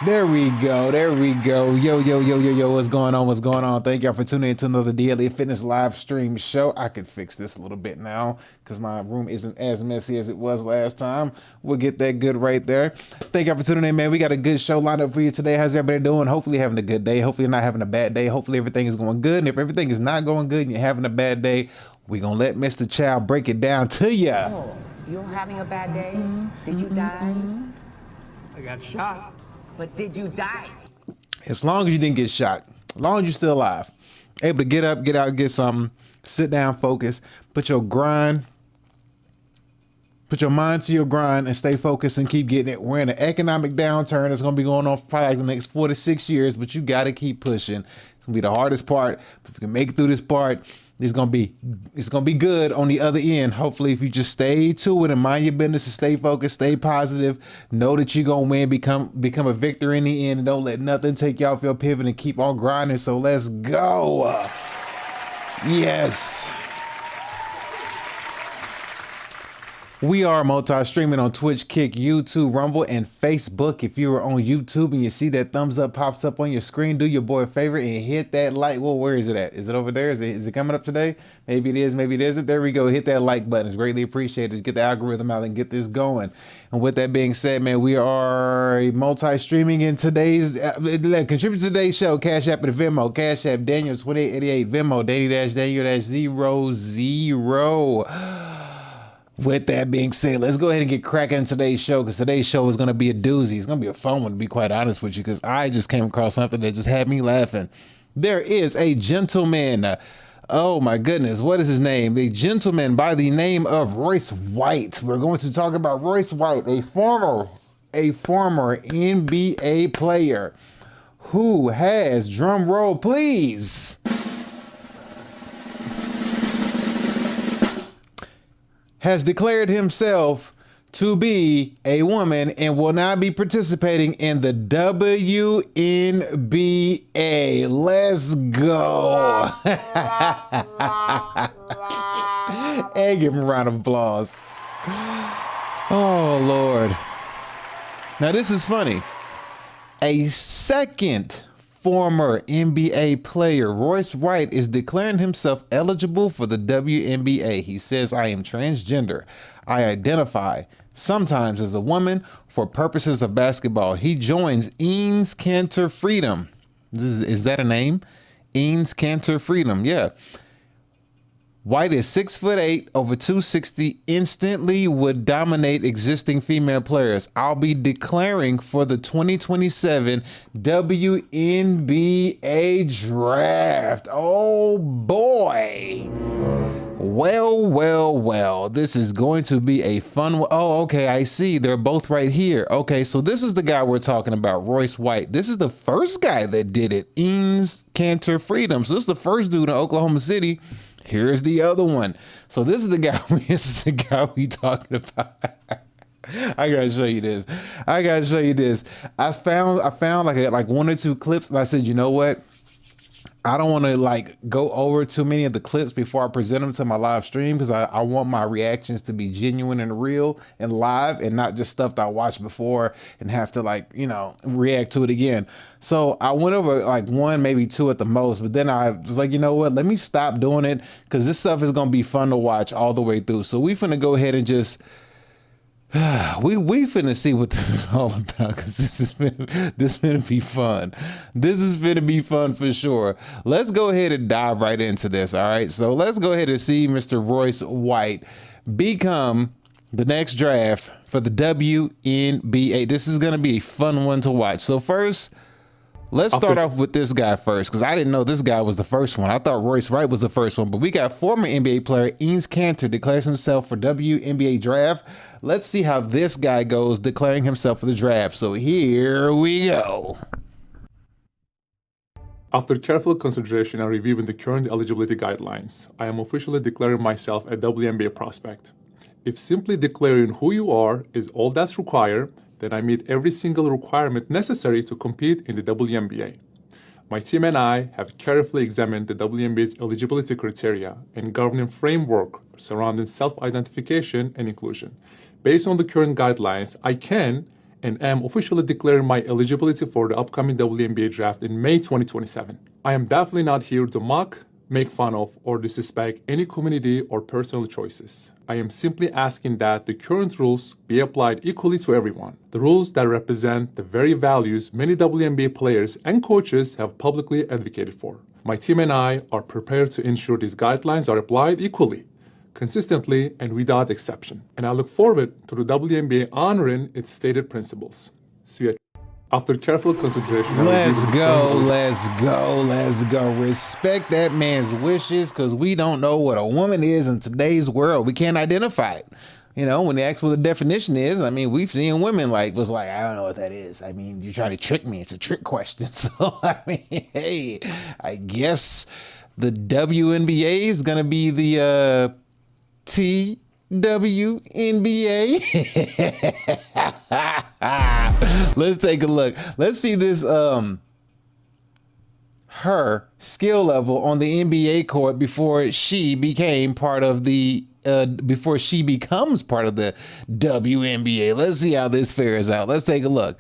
There we go. There we go. Yo, yo, yo, yo, yo. What's going on? What's going on? Thank y'all for tuning in to another DLE Fitness live stream show. I could fix this a little bit now because my room isn't as messy as it was last time. We'll get that good right there. Thank y'all for tuning in, man. We got a good show lined up for you today. How's everybody doing? Hopefully having a good day. Hopefully you're not having a bad day. Hopefully everything is going good. And if everything is not going good and you're having a bad day, we're going to let Mr. Chow break it down to you. Oh, you're having a bad day? Did you die? I got shot. But did you die? As long as you didn't get shot, as long as you're still alive, able to get up, get out, get something, sit down, focus, put your mind to your grind and stay focused and keep getting it. We're in an economic downturn. It's going to be going on for probably like the next 4 to 6 years, but you got to keep pushing. It's going to be the hardest part. If you can make it through this part, it's gonna be good on the other end. Hopefully, if you just stay to it and mind your business and stay focused, stay positive, know that you're gonna win, become a victor in the end, and don't let nothing take you off your pivot and keep on grinding. So let's go. Yes. We are multi-streaming on Twitch, Kick, YouTube, Rumble, and Facebook. If you are on YouTube and you see that thumbs up pops up on your screen, do your boy a favor and hit that like. Well, where is it at? Is it over there? Is it coming up today? Maybe it is, maybe it isn't. There we go. Hit that like button. It's greatly appreciated. Just get the algorithm out and get this going. And with that being said, man, we are multi-streaming in today's, contribute to today's show, Cash App and Venmo. Cash App, Daniel2888, Venmo, Danny-Daniel-00. With that being said, let's go ahead and get cracking in today's show, because today's show is going to be a doozy. It's going to be a fun one, to be quite honest with you, because I just came across something that just had me laughing. There is a gentleman, oh my goodness, what is his name? A gentleman by the name of Royce White. We're going to talk about Royce White, a former NBA player who has, drum roll please, has declared himself to be a woman and will not be participating in the WNBA. Let's go. And give him a round of applause. Oh, Lord. Now, this is funny. A second former NBA player, Royce White, is declaring himself eligible for the WNBA. He says, I am transgender. I identify sometimes as a woman for purposes of basketball. He joins Eanes Cantor Freedom. Is that a name? Eanes Cantor Freedom. Yeah. White is 6'8", over 260, instantly would dominate existing female players. I'll be declaring for the 2027 WNBA draft. Oh boy. Well, this is going to be a fun one. Oh, okay, I see. They're both right here. Okay, so this is the guy we're talking about, Royce White. This is the first guy that did it, Eanes Cantor Freedom. So this is the first dude in Oklahoma City. Here's the other one. So this is the guy. This is the guy we talking about. I gotta show you this. I found like 1 or 2 clips, and I said, you know what? I don't want to like go over too many of the clips before I present them to my live stream, because I want my reactions to be genuine and real and live, and not just stuff that I watched before and have to like, react to it again. So I went over like 1, maybe 2 at the most, but then I was like, you know what? Let me stop doing it, because this stuff is going to be fun to watch all the way through. So we finna go ahead and just we finna see what this is all about, because this finna be fun. This is finna be fun for sure. Let's go ahead and dive right into this. All right, so let's go ahead and see Mr. Royce White become the next draft for the WNBA. This is gonna be a fun one to watch. So first, let's start off with this guy first, because I didn't know this guy was the first one. I thought Royce White was the first one, but we got former NBA player Eanes Cantor declares himself for WNBA draft. Let's see how this guy goes declaring himself for the draft. So here we go. After careful consideration and reviewing the current eligibility guidelines, I am officially declaring myself a WNBA prospect. If simply declaring who you are is all that's required, then I meet every single requirement necessary to compete in the WNBA. My team and I have carefully examined the WNBA's eligibility criteria and governing framework surrounding self-identification and inclusion. Based on the current guidelines, I can and am officially declaring my eligibility for the upcoming WNBA draft in May 2027. I am definitely not here to mock, make fun of, or disrespect any community or personal choices. I am simply asking that the current rules be applied equally to everyone. The rules that represent the very values many WNBA players and coaches have publicly advocated for. My team and I are prepared to ensure these guidelines are applied equally, consistently, and without exception. And I look forward to the WNBA honoring its stated principles. See you at After careful consideration, Let's go. Respect that man's wishes, because we don't know what a woman is in today's world. We can't identify it. You know, when they ask what the definition is, I mean, we've seen women I don't know what that is. I mean, you're trying to trick me. It's a trick question. So, I mean, hey, I guess the WNBA is going to be the WNBA. Let's take a look. Let's see this her skill level on the NBA court before she became part of the before she becomes part of the WNBA. Let's see how this fares out. Let's take a look.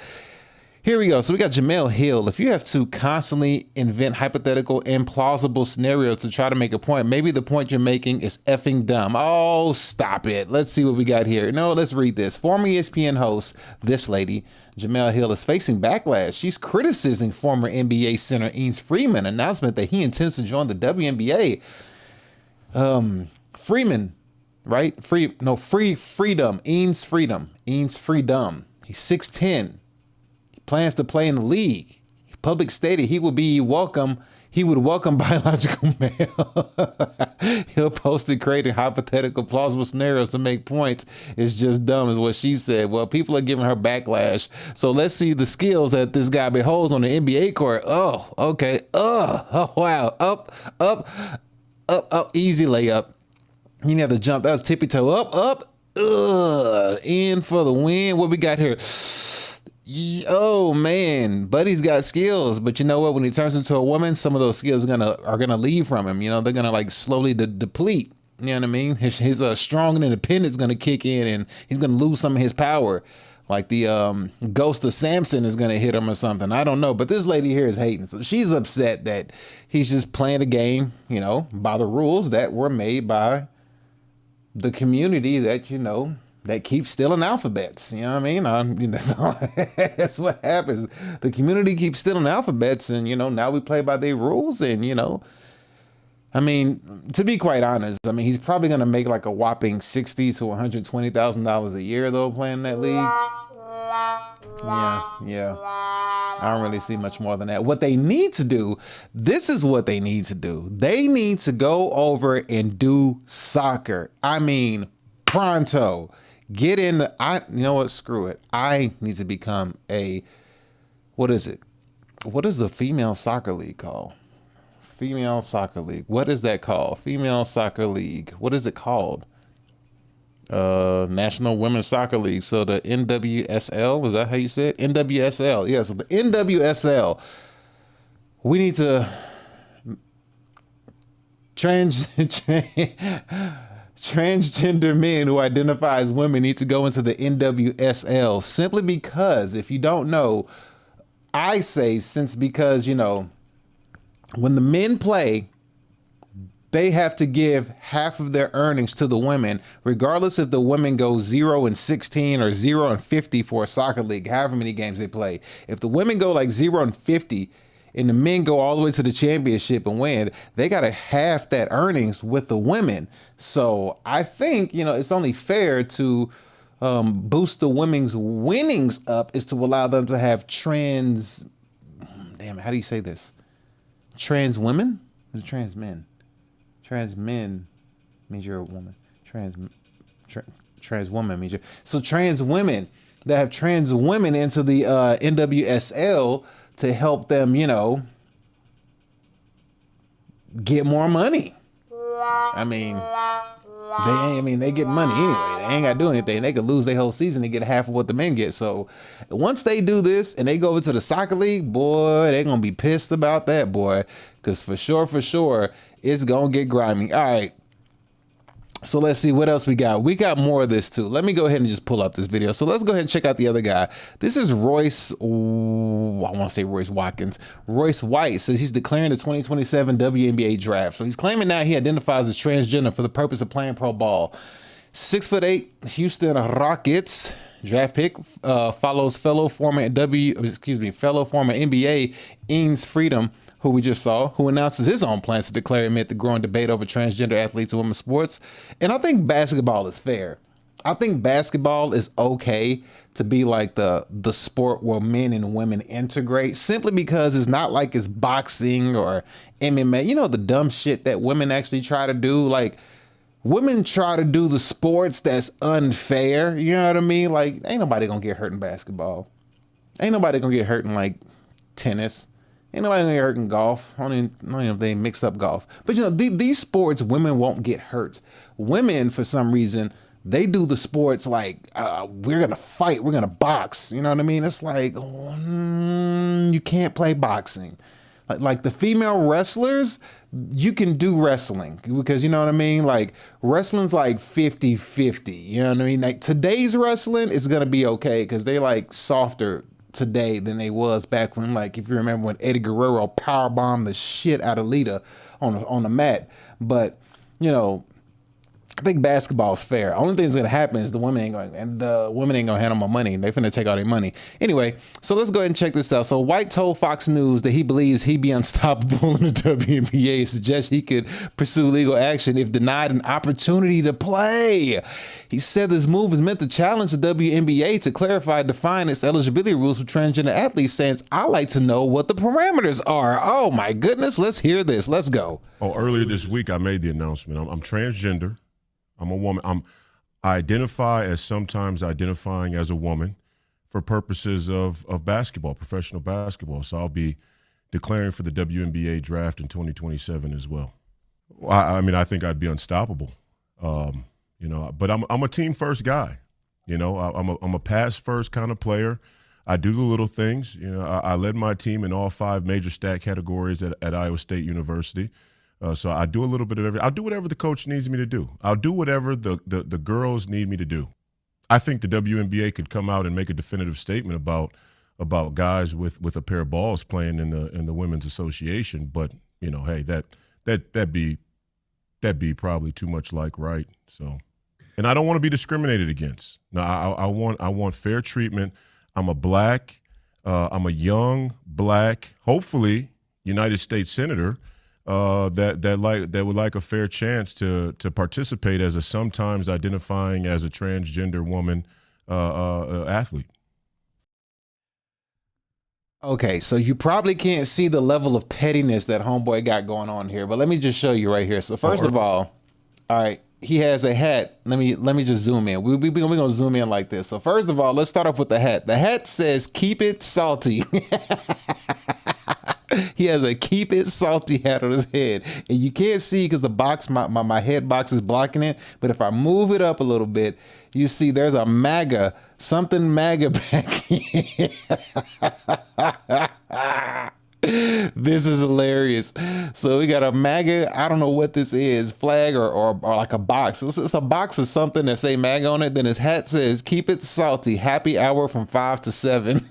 Here we go. So we got Jamel Hill. If you have to constantly invent hypothetical, implausible scenarios to try to make a point, maybe the point you're making is effing dumb. Oh, stop it. Let's see what we got here. No, let's read this. Former ESPN host, this lady, Jamel Hill, is facing backlash. She's criticizing former NBA center Eames Freeman announcement that he intends to join the WNBA. Freeman, right? Freedom. Eames Freedom. He's 6'10". Plans to play in the league. Public stated he would welcome biological male. He'll posted creating hypothetical plausible scenarios to make points. It's just dumb is what she said. Well, people are giving her backlash. So let's see the skills that this guy beholds on the NBA court. Oh, okay. Oh, wow. Up, easy layup. You didn't have to jump. That was tippy toe. Up. In for the win. What we got here? Oh man, Buddy's got skills, but you know what? When he turns into a woman, some of those skills are gonna leave from him. You know, they're gonna slowly deplete. You know what I mean? His strong and independence gonna kick in, and he's gonna lose some of his power. Like the ghost of Samson is gonna hit him or something. I don't know, but this lady here is hating. So she's upset that he's just playing a game, you know, by the rules that were made by the community that that keeps stealing alphabets. You know what I mean? That's what happens. The community keeps stealing alphabets, and now we play by their rules. And I mean, to be quite honest, I mean, he's probably gonna make like a whopping $60,000 to $120,000 a year though playing that league. Yeah. I don't really see much more than that. What they need to do, this is what they need to do. They need to go over and do soccer. I mean, pronto. Get in the, you know what? Screw it. I need to become what is it? What is the female soccer league called? Female soccer league. What is that called? Female soccer league. What is it called? National Women's Soccer League. So the NWSL, is that how you say it? NWSL. Yeah, so the NWSL. We need to transgender men who identify as women need to go into the NWSL, simply because, if you don't know, I say because when the men play, they have to give half of their earnings to the women, regardless if the women go 0-16 or 0-50 for a soccer league, however many games they play. If the women go like 0-50 and the men go all the way to the championship and win, they got to half that earnings with the women. So I think, it's only fair to boost the women's winnings up is to allow them to have how do you say this? Trans women? Is it trans men? Trans men means you're a woman. Trans woman means so trans women, that have trans women into the NWSL to help them, get more money. I mean, they get money anyway. They ain't got to do anything. They could lose their whole season and get half of what the men get. So once they do this and they go over to the soccer league, boy, they're going to be pissed about that, boy. Because for sure, it's going to get grimy. All right. So let's see what else we got. We got more of this too. Let me go ahead and just pull up this video. So let's go ahead and check out the other guy. This is Royce. Ooh, I want to say Royce Watkins. Royce White says he's declaring the 2027 WNBA draft. So he's claiming now he identifies as transgender for the purpose of playing pro ball. 6'8" Houston Rockets draft pick follows fellow former NBA Ings Freedom, who we just saw, who announces his own plans to declare amid the growing debate over transgender athletes in women's sports. And I think basketball is fair. I think basketball is okay to be like the sport where men and women integrate, simply because it's not like it's boxing or MMA. You know, the dumb shit that women actually try to do. Like, women try to do the sports that's unfair. You know what I mean? Like, ain't nobody gonna get hurt in basketball. Ain't nobody gonna get hurt in like tennis. Ain't nobody gonna get hurt in golf. Only if they mix up golf. But you know, these sports, women won't get hurt. Women, for some reason, they do the sports like, we're gonna fight, we're gonna box. You know what I mean? It's like, you can't play boxing. Like the female wrestlers, you can do wrestling because, you know what I mean? Like, wrestling's like 50-50. You know what I mean? Like, today's wrestling is gonna be okay because they like softer today than they was back when, like, if you remember when Eddie Guerrero powerbombed the shit out of Lita on the mat. But, you know, I think basketball is fair. Only thing that's gonna happen is the women ain't gonna handle my money. They finna take all their money. Anyway, so let's go ahead and check this out. So White told Fox News that he believes he'd be unstoppable in the WNBA, and suggests he could pursue legal action if denied an opportunity to play. He said this move is meant to challenge the WNBA to clarify and define its eligibility rules for transgender athletes, saying, "I like to know what the parameters are." Oh my goodness, let's hear this. Let's go. Oh, earlier this week I made the announcement. I'm transgender. I'm a woman. I identify as sometimes identifying as a woman for purposes of basketball, professional basketball. So I'll be declaring for the WNBA draft in 2027 as well. I mean, I think I'd be unstoppable, you know. But I'm a team first guy. You know, I'm a pass first kind of player. I do the little things. You know, I led my team in all 5 major stat categories at Iowa State University. So I do a little bit of everything. I'll do whatever the coach needs me to do. I'll do whatever the girls need me to do. I think the WNBA could come out and make a definitive statement about guys with a pair of balls playing in the women's association. But, you know, hey, that'd be probably too much like right. So, and I don't want to be discriminated against. No, I want fair treatment. I'm a young black, hopefully United States senator. That would like a fair chance to participate as a sometimes identifying as a transgender woman athlete. Okay, so you probably can't see the level of pettiness that homeboy got going on here, but let me just show you right here. So first of all right, he has a hat. Let me just zoom in. We're gonna zoom in like this. So first of all, let's start off with the hat. The hat says "Keep it salty." He has a "Keep it salty" hat on his head, and you can't see because the box, my head box is blocking it. But if I move it up a little bit, you see there's a MAGA, something MAGA back here. This is hilarious. So we got a MAGA, I don't know what this is, flag or like a box. It's a box of something that say MAGA on it. Then his hat says "Keep it salty, happy hour from 5 to 7.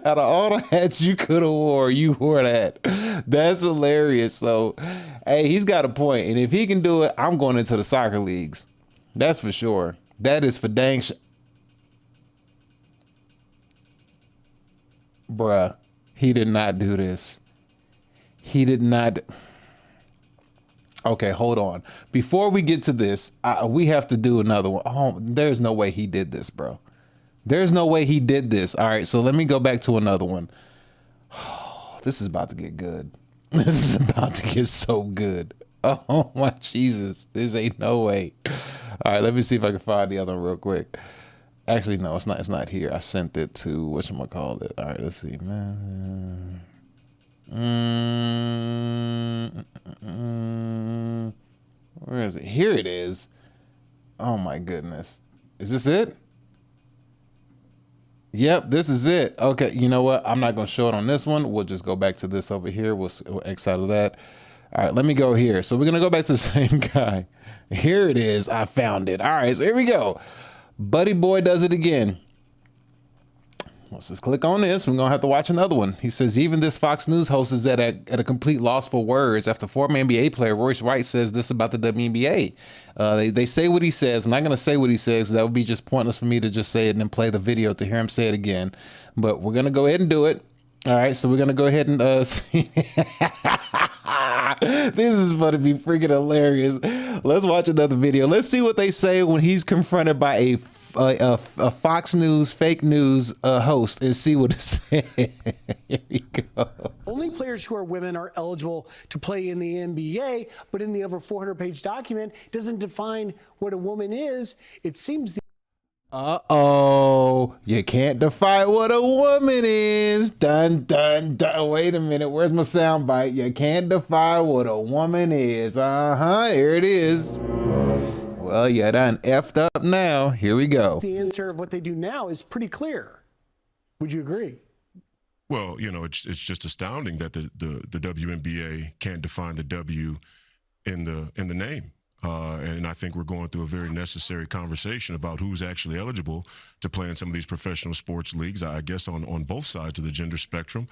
Out of all the hats you could have wore, you wore that. That's hilarious. So, hey, he's got a point. And if he can do it, I'm going into the soccer leagues. That's for sure. That is for dang Bruh, he did not do this. He did not. Okay, hold on. Before we get to this, we have to do another one. Oh, there's no way he did this, bro. There's no way he did this. All right, so let me go back to another one. Oh, this is about to get good. This is about to get so good. Oh my Jesus, this ain't no way. All right, let me see if I can find the other one real quick. Actually, no, it's not. It's not here. I sent it to whatchamacallit. All right, let's see, man. Where is it? Here it is. Oh my goodness, is this it? Yep, this is it. Okay, you know what? I'm not going to show it on this one. We'll just go back to this over here. We'll X out of that. All right, let me go here. So we're going to go back to the same guy. Here it is. I found it. All right, so here we go. Buddy Boy does it again. Let's just click on this. We're going to have to watch another one. He says, even this Fox News host is at a complete loss for words after former NBA player Royce White says this about the WNBA. They say what he says. I'm not going to say what he says. That would be just pointless for me to just say it and then play the video to hear him say it again. But we're going to go ahead and do it. All right, so we're going to go ahead and see. This is going to be freaking hilarious. Let's watch another video. Let's see what they say when he's confronted by a Fox News fake news host and see what it says. Here we go. Only players who are women are eligible to play in the NBA, but in the over 400-page document, it doesn't define what a woman is. It seems Uh-oh, you can't define what a woman is. Dun, dun, dun. Wait a minute, where's my sound bite? You can't define what a woman is. Here it is. Well, you done effed up now. Here we go. the answer of what they do now is pretty clear. Would you agree? Well, it's just astounding that the WNBA can't define the W in the name. And I think we're going through a very necessary conversation about who's actually eligible to play in some of these professional sports leagues, I guess on both sides of the gender spectrum.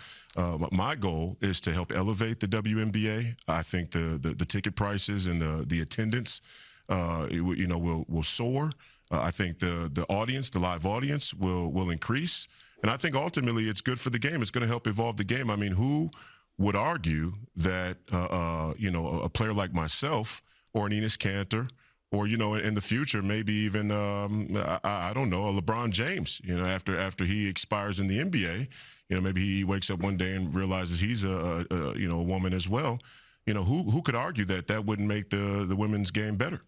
My goal is to help elevate the WNBA. I think the ticket prices and the attendance will soar. I think the audience, the live audience will increase. And I think ultimately it's good for the game. It's going to help evolve the game. I mean, who would argue that, a player like myself or an Enes Kanter or, in the future, maybe even, I don't know, a LeBron James, after he expires in the NBA, maybe he wakes up one day and realizes he's a woman as well. Who could argue that wouldn't make the women's game better?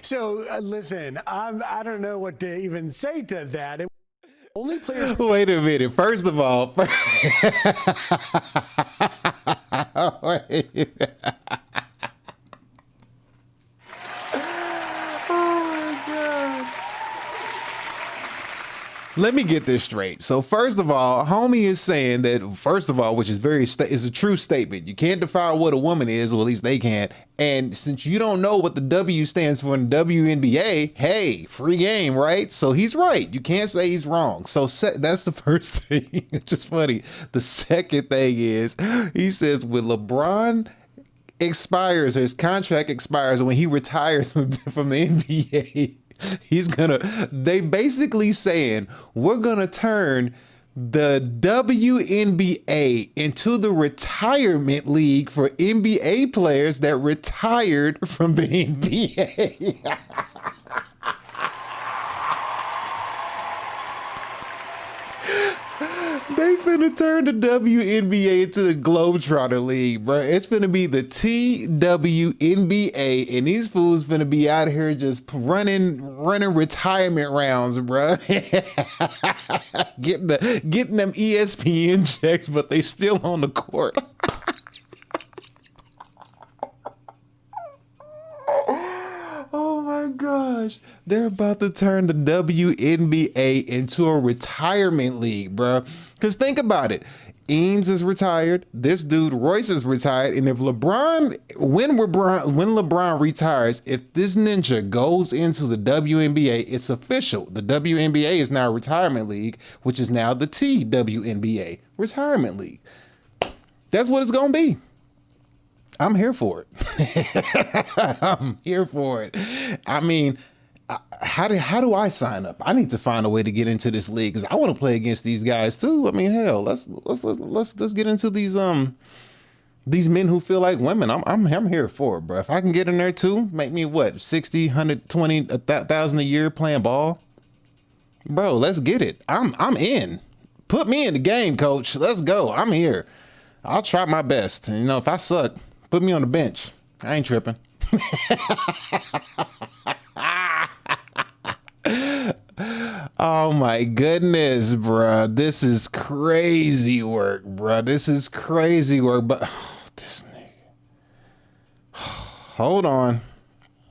So listen, I don't know what to even say to that. Only players. Wait a minute. First of all, wait. Let me get this straight. So first of all, homie is saying that, first of all, which is is a true statement. You can't define what a woman is, or at least they can't. And since you don't know what the W stands for in WNBA, hey, free game, right? So he's right. You can't say he's wrong. So that's the first thing. It's just funny. The second thing is, he says when LeBron expires, or his contract expires, when he retires from the NBA, they basically saying we're gonna turn the WNBA into the retirement league for NBA players that retired from the NBA. They finna turn the WNBA into the Globetrotter League, bro. It's finna be the TWNBA, and these fools finna be out here just running retirement rounds, bro. getting them ESPN checks, but they still on the court. Oh my gosh. They're about to turn the WNBA into a retirement league, bro. Because think about it. Eanes is retired. This dude, Royce, is retired. And if when LeBron retires, if this ninja goes into the WNBA, it's official. The WNBA is now a retirement league, which is now the TWNBA, retirement league. That's what it's going to be. I'm here for it. I'm here for it. I mean, how do I sign up? I need to find a way to get into this league because I want to play against these guys too. I mean, hell, let's get into these men who feel like women. I'm here for it, bro. If I can get in there too, make me what 60, 120, 1,000 a year playing ball, bro. Let's get it. I'm in. Put me in the game, coach. Let's go. I'm here. I'll try my best. And, if I suck, put me on the bench. I ain't tripping. Oh my goodness, bruh. This is crazy work, bruh. This is crazy work. But this nigga. Hold on.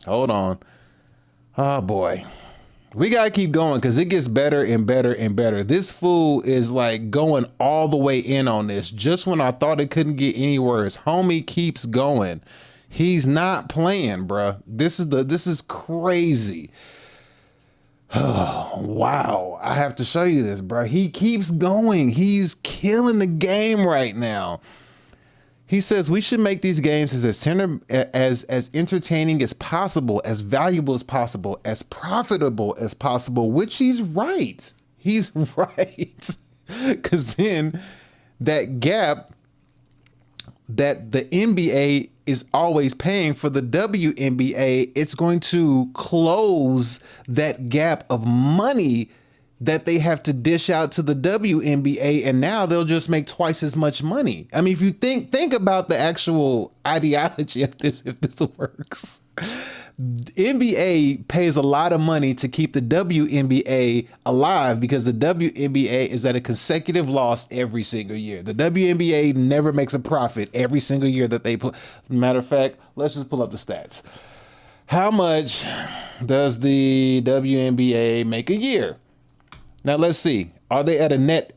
Oh boy. We got to keep going because it gets better and better and better. This fool is like going all the way in on this. Just when I thought it couldn't get any worse, homie keeps going. He's not playing, bruh. This is crazy. Oh, wow. I have to show you this, bruh. He keeps going. He's killing the game right now. He says we should make these games as entertaining as possible, as valuable as possible, as profitable as possible, which he's right. He's right. Because then that gap that the NBA is always paying for the WNBA, it's going to close that gap of money that they have to dish out to the WNBA, and now they'll just make twice as much money. I mean, if you think about the actual ideology of this, if this works. NBA pays a lot of money to keep the WNBA alive because the WNBA is at a consecutive loss every single year. The WNBA never makes a profit every single year that they play. Matter of fact, let's just pull up the stats. How much does the WNBA make a year? Now, let's see. Are they at a net?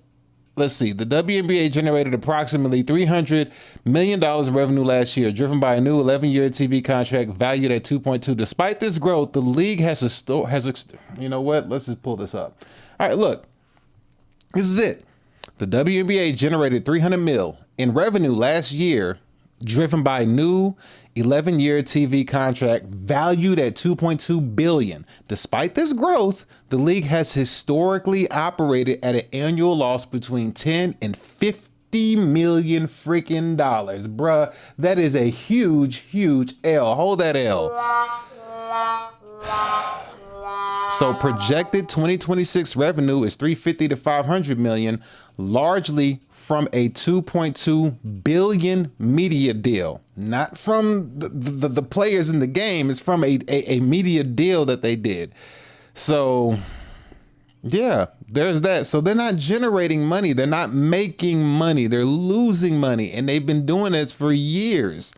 Let's see. The WNBA generated approximately $300 million in revenue last year, driven by a new 11-year TV contract valued at 2.2. Despite this growth, the league you know what? Let's just pull this up. All right, look. This is it. The WNBA generated $300 million in revenue last year, driven by a new 11-year TV contract valued at $2.2 billion. Despite this growth, the league has historically operated at an annual loss between 10 and 50 million freaking dollars. Bruh, that is a huge, huge L. Hold that L. So projected 2026 revenue is 350 to 500 million, largely from a 2.2 billion media deal, not from the players in the game. It's from a media deal that they did. So yeah, there's that. So they're not generating money. They're not making money. They're losing money. And they've been doing this for years.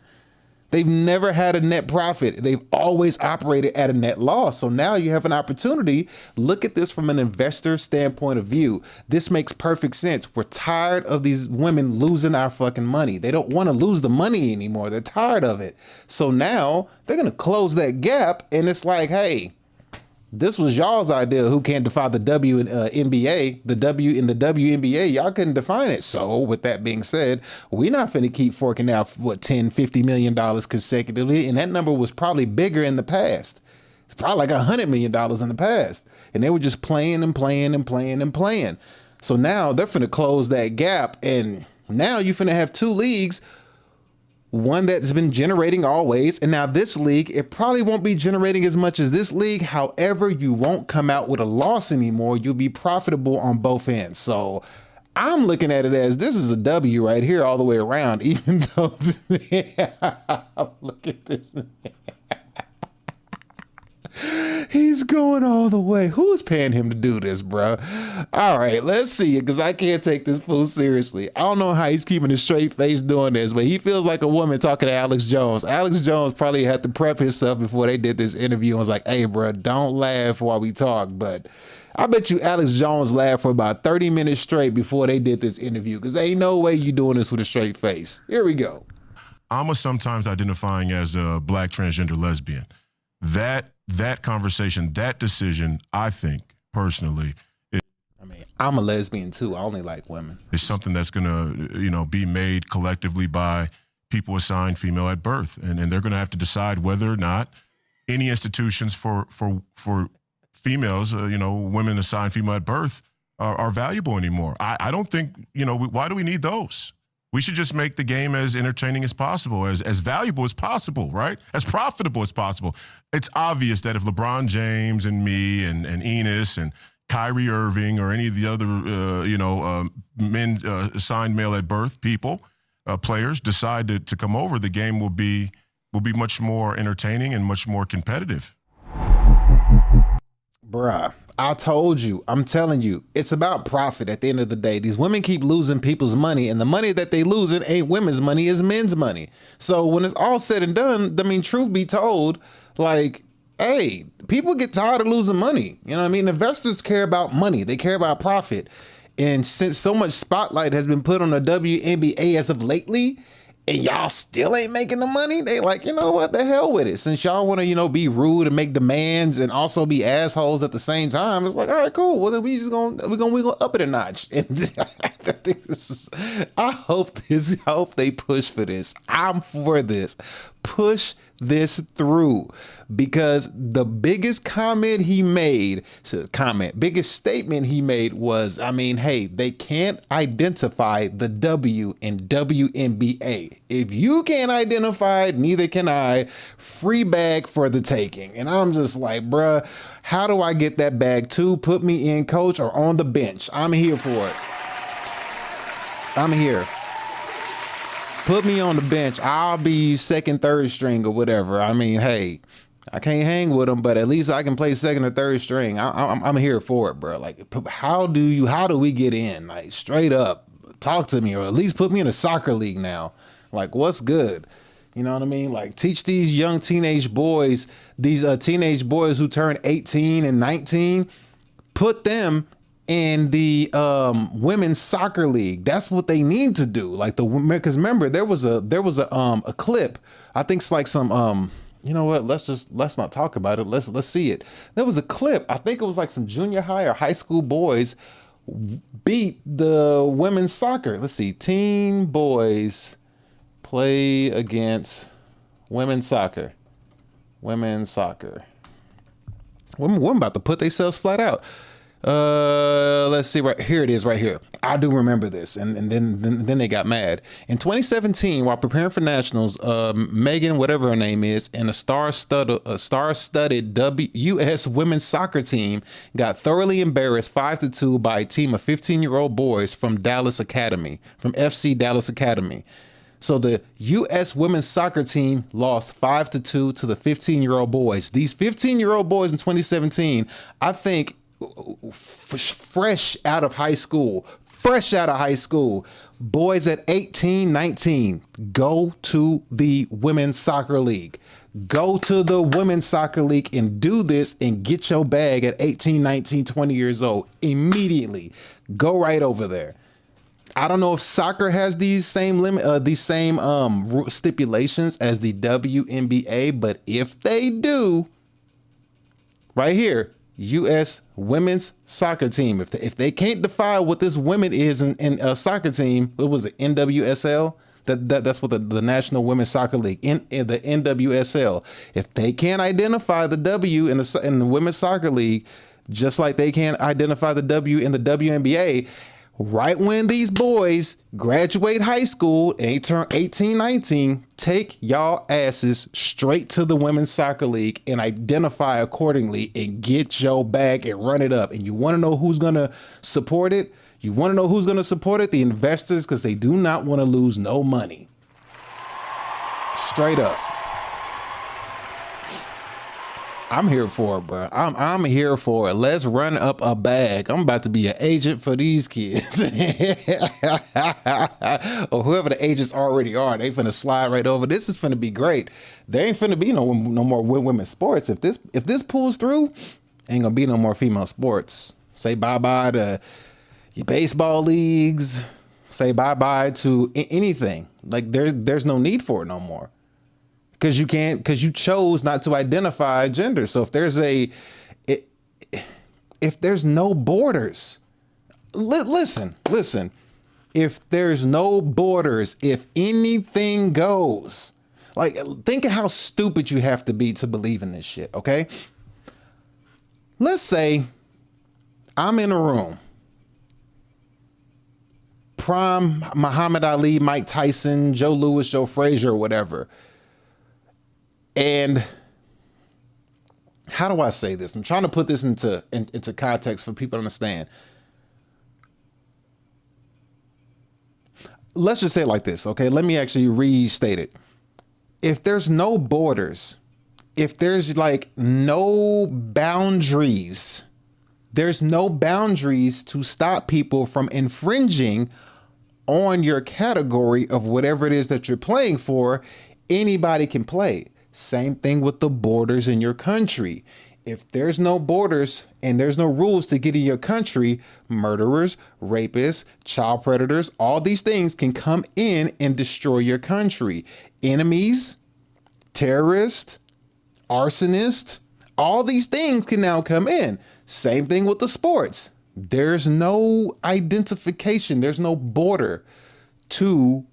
They've never had a net profit. They've always operated at a net loss. So now you have an opportunity. Look at this from an investor standpoint of view. This makes perfect sense. We're tired of these women losing our fucking money. They don't want to lose the money anymore. They're tired of it. So now they're going to close that gap. And it's like, hey, this was y'all's idea. Who can't define the WNBA? The W in the WNBA, y'all couldn't define it. So with that being said, we're not finna keep forking out $10-50 million consecutively. And that number was probably bigger in the past. It's probably like $100 million in the past. And they were just playing and playing and playing and playing. So now they're finna close that gap. And now you're finna have two leagues. One that's been generating always, and now this league, it probably won't be generating as much as this league. However, you won't come out with a loss anymore. You'll be profitable on both ends. So I'm looking at it as this is a W right here all the way around, even though look at this. He's going all the way. Who's paying him to do this, bro? All right, let's see it, because I can't take this fool seriously. I don't know how he's keeping a straight face doing this, but he feels like a woman talking to Alex Jones. Alex Jones probably had to prep himself before they did this interview and was like, hey, bro, don't laugh while we talk. But I bet you Alex Jones laughed for about 30 minutes straight before they did this interview, because there ain't no way you doing this with a straight face. Here we go. I'm sometimes identifying as a black transgender lesbian. That conversation, that decision, I think, personally, I'm a lesbian too. I only like women. It's something that's going to, be made collectively by people assigned female at birth. And they're going to have to decide whether or not any institutions for females, women assigned female at birth are valuable anymore. I don't think, why do we need those? We should just make the game as entertaining as possible, as valuable as possible, right? As profitable as possible. It's obvious that if LeBron James and me and Enos and Kyrie Irving or any of the other, men assigned male at birth players decide to come over, the game will be much more entertaining and much more competitive. Bruh, I told you, I'm telling you, it's about profit at the end of the day. These women keep losing people's money, and the money that they losing ain't women's money, it's men's money. So when it's all said and done, I mean, truth be told, like, hey, people get tired of losing money. You know what I mean? Investors care about money. They care about profit. And since so much spotlight has been put on the WNBA as of lately, and y'all still ain't making the money, they like, you know what, the hell with it. Since y'all want to, you know, be rude and make demands and also be assholes at the same time, it's like, all right, cool. Well, then we gonna up it a notch. And I hope they push for this. I'm for this. Push this through, because the biggest biggest statement he made was, I mean, hey, they can't identify the W in WNBA. If you can't identify it, neither can I. Free bag for the taking. And I'm just like, bruh, how do I get that bag too? Put me in, coach, or on the bench. I'm here for it. I'm here. Put me on the bench. I'll be second, third string or whatever. I mean, hey, I can't hang with them, but at least I can play second or third string. I'm here for it, bro. Like, how do we get in? Like, straight up, talk to me, or at least put me in a soccer league now. Like, what's good? You know what I mean? Like, teach these young teenage boys, teenage boys who turn 18 and 19, put them in the women's soccer league. That's what they need to do. Like, because remember, there was a clip. I think it's like some you know what? Let's not talk about it. Let's see it. There was a clip. I think it was like some junior high or high school boys beat the women's soccer. Let's see. Teen boys play against women's soccer. Women's soccer. Women about to put themselves flat out. Let's see, right here it is, right here. I do remember this, and then they got mad. In 2017, while preparing for nationals, Megan, whatever her name is, and a star-studded U.S. women's soccer team got thoroughly embarrassed 5-2 by a team of 15-year-old boys from FC Dallas Academy. So the U.S. women's soccer team lost 5-2 to the 15-year-old boys. These 15-year-old boys in 2017, I think, fresh out of high school, boys at 18, 19, go to the women's soccer league. Go to the women's soccer league and do this and get your bag at 18, 19, 20 years old immediately. Go right over there. I don't know if soccer has these same stipulations as the WNBA, but if they do, right here, U.S. women's soccer team. If they can't define what this women is in a soccer team, what was it, NWSL? That's what the National Women's Soccer League, in the NWSL. If they can't identify the W in the Women's Soccer League, just like they can't identify the W in the WNBA, right when these boys graduate high school and they turn 18, 19, take y'all asses straight to the Women's Soccer League and identify accordingly and get your bag and run it up. And you want to know who's going to support it? The investors, because they do not want to lose no money. Straight up. I'm here for it, bro. I'm here for it. Let's run up a bag. I'm about to be an agent for these kids. Or whoever the agents already are. They finna slide right over. This is finna be great. There ain't finna be no more women's sports. If this pulls through, ain't gonna be no more female sports. Say bye-bye to your baseball leagues. Say bye-bye to anything. Like there's no need for it no more. Because you chose not to identify gender. So if there's no borders, listen, if there's no borders, if anything goes, like, think of how stupid you have to be to believe in this shit. Okay. Let's say I'm in a room, prime Muhammad Ali, Mike Tyson, Joe Louis, Joe Frazier, or whatever. And how do I say this? I'm trying to put this into context for people to understand. Let's just say it like this, okay? Let me actually restate it. If there's no borders, if there's like no boundaries, there's no boundaries to stop people from infringing on your category of whatever it is that you're playing for, anybody can play. Same thing with the borders in your country. If there's no borders and there's no rules to get in your country, murderers, rapists, child predators, all these things can come in and destroy your country. Enemies, terrorists, arsonists, all these things can now come in. Same thing with the sports. There's no identification. There's no border to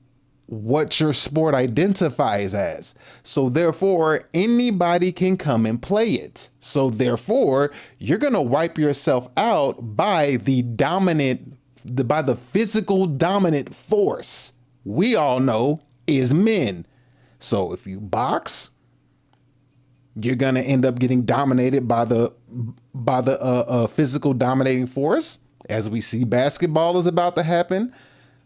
what your sport identifies as. So therefore, anybody can come and play it. So therefore, you're going to wipe yourself out by the physical dominant force we all know is men. So if you box, you're going to end up getting dominated by the physical dominating force. As we see, basketball is about to happen.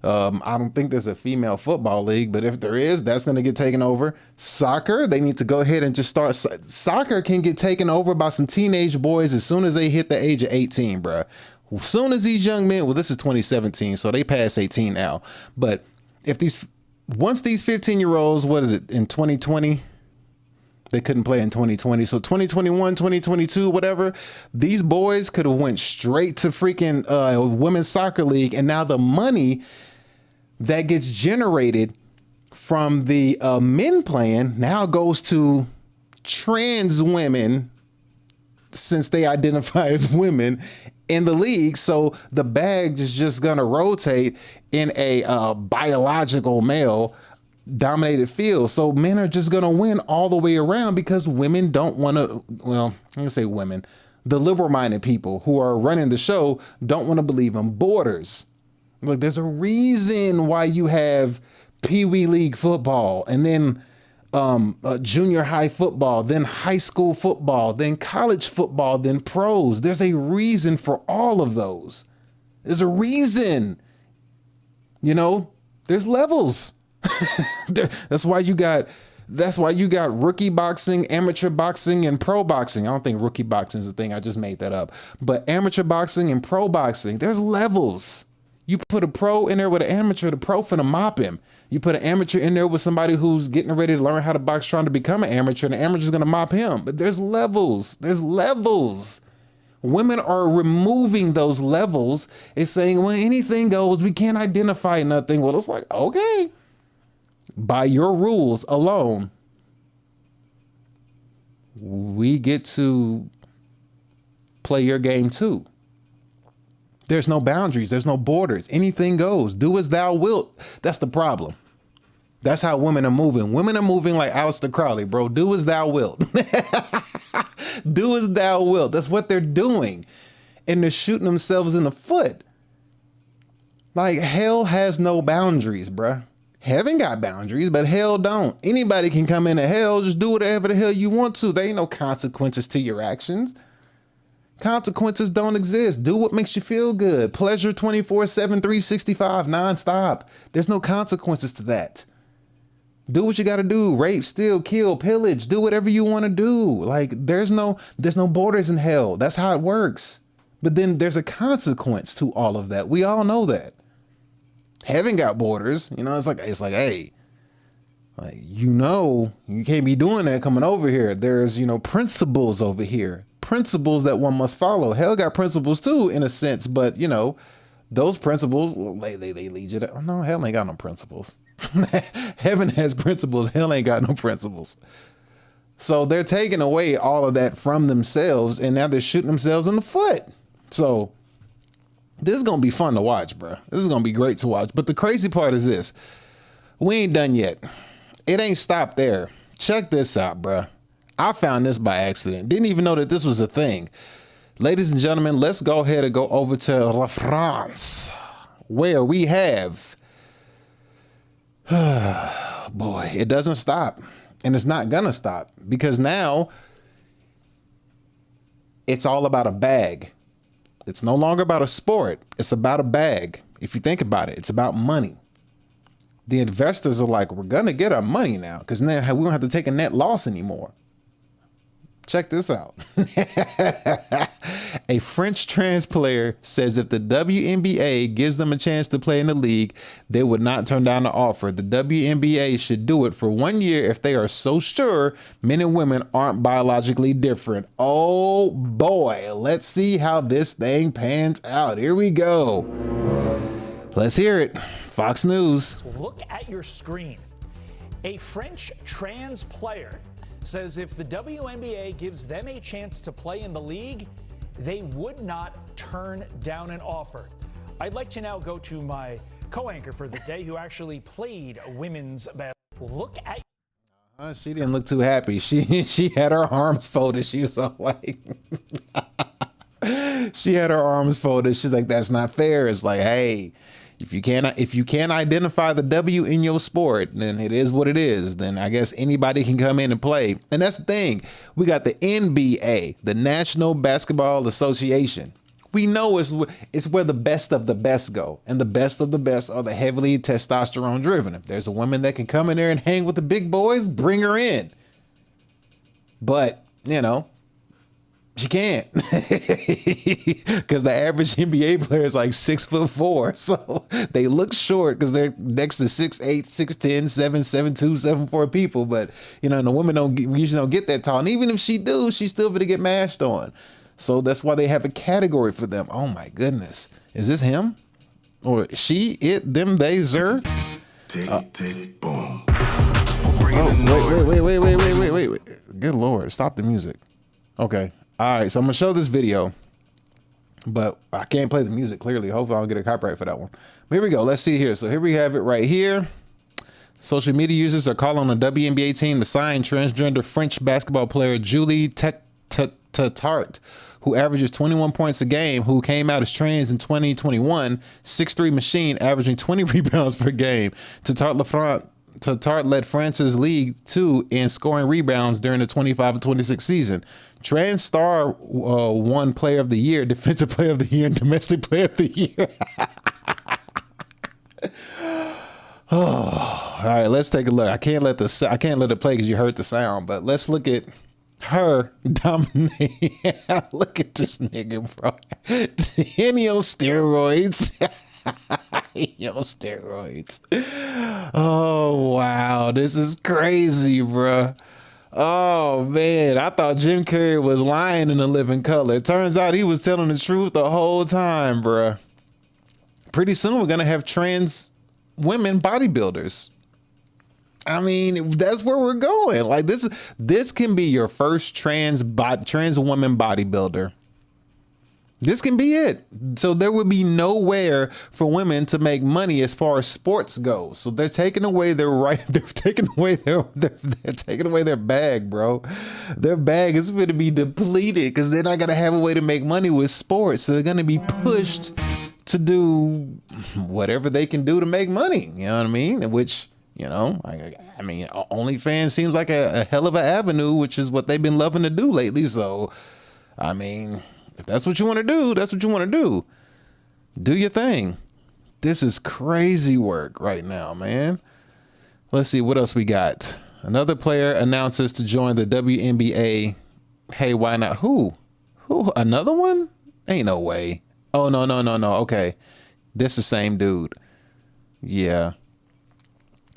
I don't think there's a female football league, but if there is, that's going to get taken over. Soccer, they need to go ahead and just start. Soccer can get taken over by some teenage boys as soon as they hit the age of 18, bruh. As soon as these young men, well, this is 2017, so they pass 18 now. But once these 15-year-olds, what is it, in 2020? They couldn't play in 2020. So 2021, 2022, whatever, these boys could have went straight to freaking women's soccer league. And now the money that gets generated from the men playing now goes to trans women, since they identify as women in the league. So the bag is just going to rotate in a biological male dominated field. So men are just going to win all the way around because women don't want to, well, I'm going to say women, the liberal minded people who are running the show don't want to believe in borders. Look, there's a reason why you have Pee Wee League football and then junior high football, then high school football, then college football, then pros. There's a reason for all of those. There's a reason, there's levels. That's why you got rookie boxing, amateur boxing, and pro boxing. I don't think rookie boxing is a thing. I just made that up. But amateur boxing and pro boxing, there's levels. You put a pro in there with an amateur, the pro finna mop him. You put an amateur in there with somebody who's getting ready to learn how to box, trying to become an amateur, and the amateur's gonna mop him. But there's levels. There's levels. Women are removing those levels and saying, well, anything goes. We can't identify nothing. Well, it's like, okay. By your rules alone, we get to play your game too. There's no boundaries. There's no borders. Anything goes. Do as thou wilt. That's the problem. That's how women are moving. Women are moving like Aleister Crowley, bro. Do as thou wilt. Do as thou wilt. That's what they're doing. And they're shooting themselves in the foot. Like, hell has no boundaries, bruh. Heaven got boundaries, but hell don't. Anybody can come into hell. Just do whatever the hell you want to. There ain't no consequences to your actions. Consequences don't exist. Do what makes you feel good. Pleasure 24/7, 365, nonstop. There's no consequences to that. Do what you got to do. Rape, steal, kill, pillage. Do whatever you want to do. Like, there's no borders in hell. That's how it works. But then there's a consequence to all of that. We all know that. Heaven got borders. It's like, hey, like, you can't be doing that coming over here. There's, principles over here. Principles that one must follow. Hell got principles too, in a sense, but those principles, they lead you to, oh no, hell ain't got no principles. Heaven has principles. Hell ain't got no principles. So they're taking away all of that from themselves, and now they're shooting themselves in the foot. So this is going to be fun to watch, bro. This is going to be great to watch. But the crazy part is this. We ain't done yet. It ain't stopped there. Check this out, bro. I found this by accident. Didn't even know that this was a thing. Ladies and gentlemen, let's go ahead and go over to France, where we have, boy, it doesn't stop. And it's not going to stop, because now it's all about a bag. It's no longer about a sport. It's about a bag. If you think about it, it's about money. The investors are like, we're going to get our money now, because now we don't have to take a net loss anymore. Check this out. A French trans player says if the WNBA gives them a chance to play in the league, they would not turn down the offer. The WNBA should do it for 1 year if they are so sure men and women aren't biologically different. Oh boy, let's see how this thing pans out. Here we go. Let's hear it. Fox News. Look at your screen. A French trans player says if the WNBA gives them a chance to play in the league, they would not turn down an offer. I'd like to now go to my co-anchor for the day who actually played women's basketball. Look at She didn't look too happy. She had her arms folded. She was all like, she had her arms folded. She's like, that's not fair. It's like, hey, if you can't identify the W in your sport, then it is what it is. Then I guess anybody can come in and play. And that's the thing. We got the NBA, the National Basketball Association. We know it's where the best of the best go. And the best of the best are the heavily testosterone driven. If there's a woman that can come in there and hang with the big boys, bring her in. But, you know, she can't, because the average NBA player is like 6'4", so they look short because they're next to 6'8", 6'10", 7'2", 7'4" people. But you know, and the women usually don't get that tall, and even if she do, she's still gonna get mashed on. So that's why they have a category for them. Oh my goodness, is this him or she? It, them, they, zer. Tick, boom. Wait. Good Lord, stop the music. Okay. All right, so I'm gonna show this video, but I can't play the music clearly. Hopefully I don't get a copyright for that one. But here we go. Let's see here. So here we have it right here. Social media users are calling on the WNBA team to sign transgender French basketball player Julie Tart, who averages 21 points a game, who came out as trans in 2021, 6'3" machine, averaging 20 rebounds per game. Tart led France's League 2 in scoring rebounds during the 25-26 season. Trans star won Player of the Year, Defensive Player of the Year, and Domestic Player of the Year. All right, let's take a look. I can't let it play because you heard the sound, but let's look at her dominating. Look at this nigga, bro. Henny on steroids. Henny on steroids. Oh wow, this is crazy, bro. Oh man, I thought Jim Carrey was lying in The Living Color. It turns out he was telling the truth the whole time, bruh. Pretty soon we're gonna have trans women bodybuilders. I mean, that's where we're going. Like this can be your first trans woman bodybuilder. This can be it. So there would be nowhere for women to make money as far as sports go. So they're taking away their right. They're taking away they're taking away their bag, bro. Their bag is going to be depleted because they're not going to have a way to make money with sports. So they're going to be pushed to do whatever they can do to make money. You know what I mean? Which, you know, I mean, OnlyFans seems like a hell of an avenue, which is what they've been loving to do lately. So, I mean, if that's what you want to do, that's what you want to do. Do your thing. This is crazy work right now, man. Let's see what else we got. Another player announces to join the WNBA. Hey, why not? Who? Another one? Ain't no way. Oh, no. Okay. This the same dude. Yeah.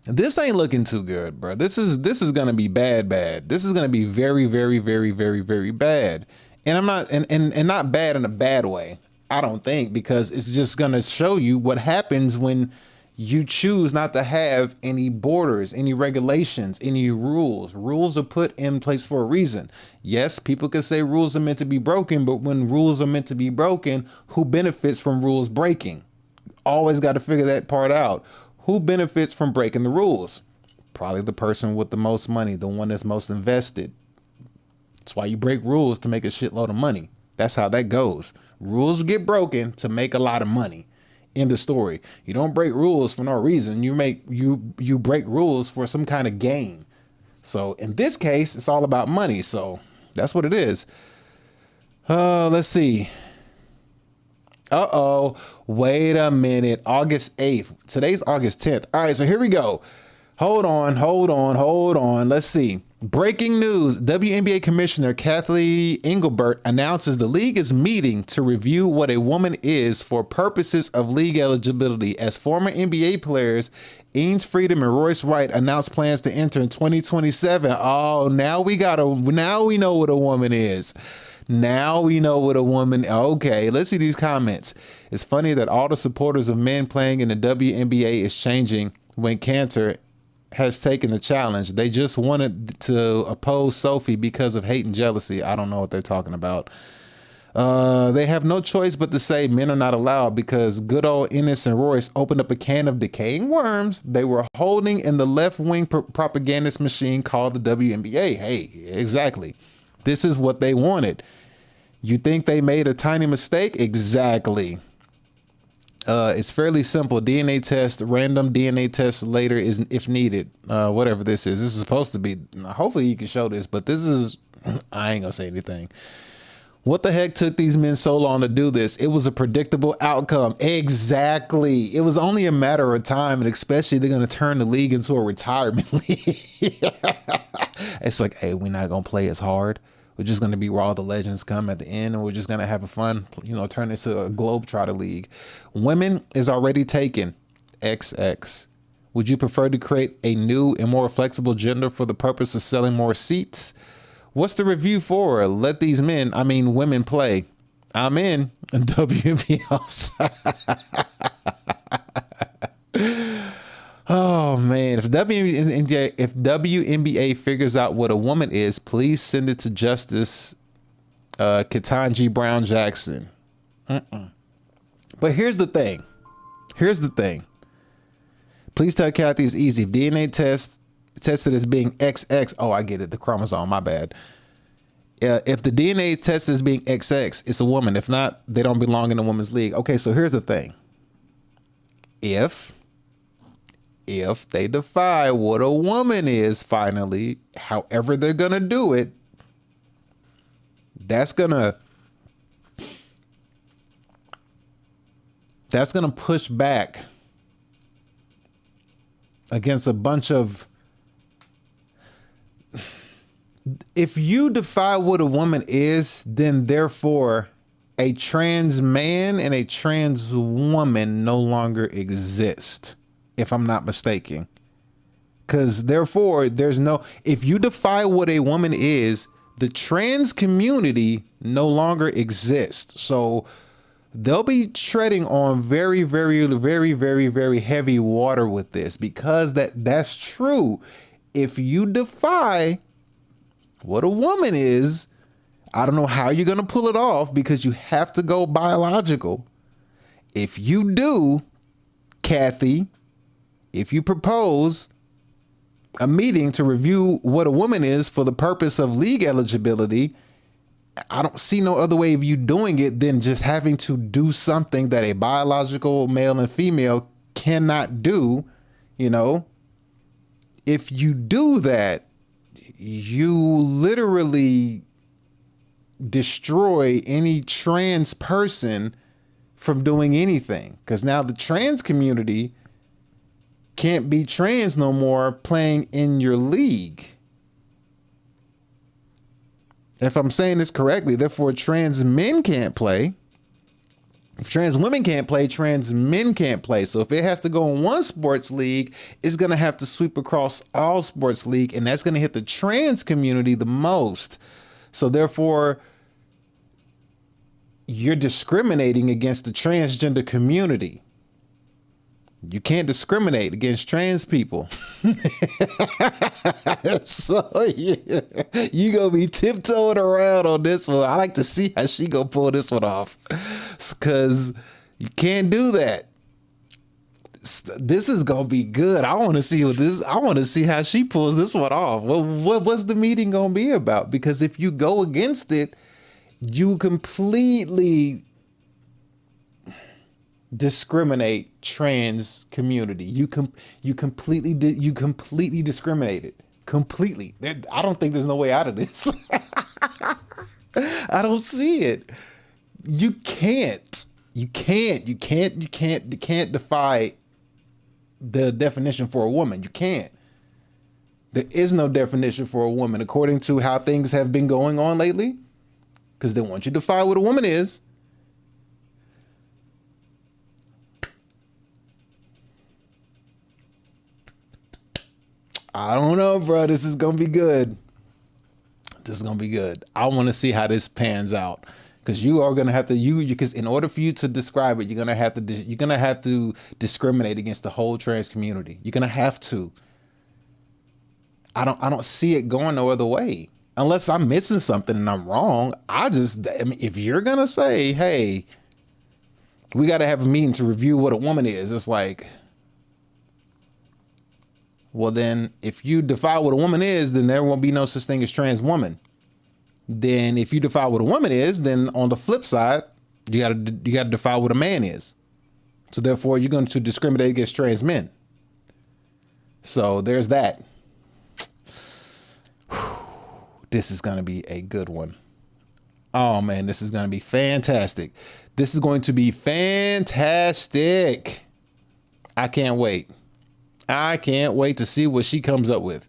This ain't looking too good, bro. This is going to be bad. This is going to be very, very, very, very, very bad. And I'm not, and not bad in a bad way, I don't think, because it's just going to show you what happens when you choose not to have any borders, any regulations, any rules. Rules are put in place for a reason. Yes, people could say rules are meant to be broken, but when rules are meant to be broken, who benefits from rules breaking? Always got to figure that part out. Who benefits from breaking the rules? Probably the person with the most money, the one that's most invested. That's why you break rules, to make a shitload of money. That's how that goes. Rules get broken to make a lot of money. End of story. You don't break rules for no reason. You break rules for some kind of gain. So in this case, it's all about money. So that's what it is. Let's see. Wait a minute. August 8th. Today's August 10th. All right, so here we go. Hold on. Let's see. Breaking news. WNBA Commissioner Kathleen Engelbert announces the league is meeting to review what a woman is for purposes of league eligibility. As former NBA players Eames Freedom and Royce White announced plans to enter in 2027. Oh, now we know what a woman is. Now we know what a woman. Okay, let's see these comments. It's funny that all the supporters of men playing in the WNBA is changing when Cantor has taken the challenge. They just wanted to oppose Sophie because of hate and jealousy. I don't know what they're talking about. They have no choice but to say men are not allowed because good old Ennis and Royce opened up a can of decaying worms they were holding in the left-wing propagandist machine called the WNBA. Hey, exactly. This is what they wanted. You think they made a tiny mistake? Exactly. It's fairly simple. DNA test, random DNA test later is if needed. Whatever this is. This is supposed to be. Hopefully you can show this, but this is. I ain't gonna say anything. What the heck took these men so long to do this? It was a predictable outcome. Exactly. It was only a matter of time, and especially they're gonna turn the league into a retirement league. It's like, hey, we're not gonna play as hard. We're just going to be where all the legends come at the end, and we're just going to have a fun, turn this to a Globetrotter league. Women is already taken. XX. Would you prefer to create a new and more flexible gender for the purpose of selling more seats? What's the review for? Let these women play. I'm in. WNBA. Oh man, if WNBA figures out what a woman is, please send it to Justice Ketanji Brown Jackson. But here's the thing. Please tell Kathy it's easy. If DNA tested as being XX. Oh, I get it. The chromosome. My bad. If the DNA is tested as being XX, it's a woman. If not, they don't belong in the women's league. Okay, so here's the thing. If they defy what a woman is finally, however they're going to do it, that's going to push back against a bunch of, if you defy what a woman is, then therefore a trans man and a trans woman no longer exist. If I'm not mistaken, because therefore if you defy what a woman is, the trans community no longer exists. So they'll be treading on very, very, very, very, very heavy water with this, because that's true. If you defy what a woman is, I don't know how you're going to pull it off, because you have to go biological. If you do, Kathy, if you propose a meeting to review what a woman is for the purpose of league eligibility, I don't see no other way of you doing it than just having to do something that a biological male and female cannot do. If you do that, you literally destroy any trans person from doing anything, because now the trans community can't be trans no more playing in your league. If I'm saying this correctly, therefore trans men can't play. If trans women can't play, trans men can't play. So if it has to go in one sports league, it's going to have to sweep across all sports league, and that's going to hit the trans community the most. So therefore, you're discriminating against the transgender community. You can't discriminate against trans people. So you gonna be tiptoeing around on this one. I like to see how she gonna pull this one off, because you can't do that. This is gonna be good. I want to see how she pulls this one off. What's the meeting gonna be about? Because if you go against it, you completely discriminate trans community. You completely discriminate it. Completely. I don't think there's no way out of this. I don't see it. You can't defy the definition for a woman. You can't. There is no definition for a woman according to how things have been going on lately. Because then once you define what a woman is, I don't know, bro. This is going to be good. This is going to be good. I want to see how this pans out. Because you are going to have to, because in order for you to describe it, you're going to have to discriminate against the whole trans community. You're going to have to. I don't see it going no other way. Unless I'm missing something and I'm wrong. I mean, if you're going to say, hey, we got to have a meeting to review what a woman is, it's like, well, then if you define what a woman is, then there won't be no such thing as trans woman. Then if you define what a woman is, then on the flip side, you gotta define what a man is. So therefore, you're going to discriminate against trans men. So there's that. This is going to be a good one. Oh man, this is going to be fantastic. This is going to be fantastic. I can't wait. I can't wait to see what she comes up with.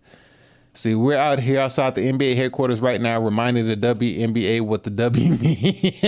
See, we're out here outside the NBA headquarters right now, reminding the WNBA what the W means.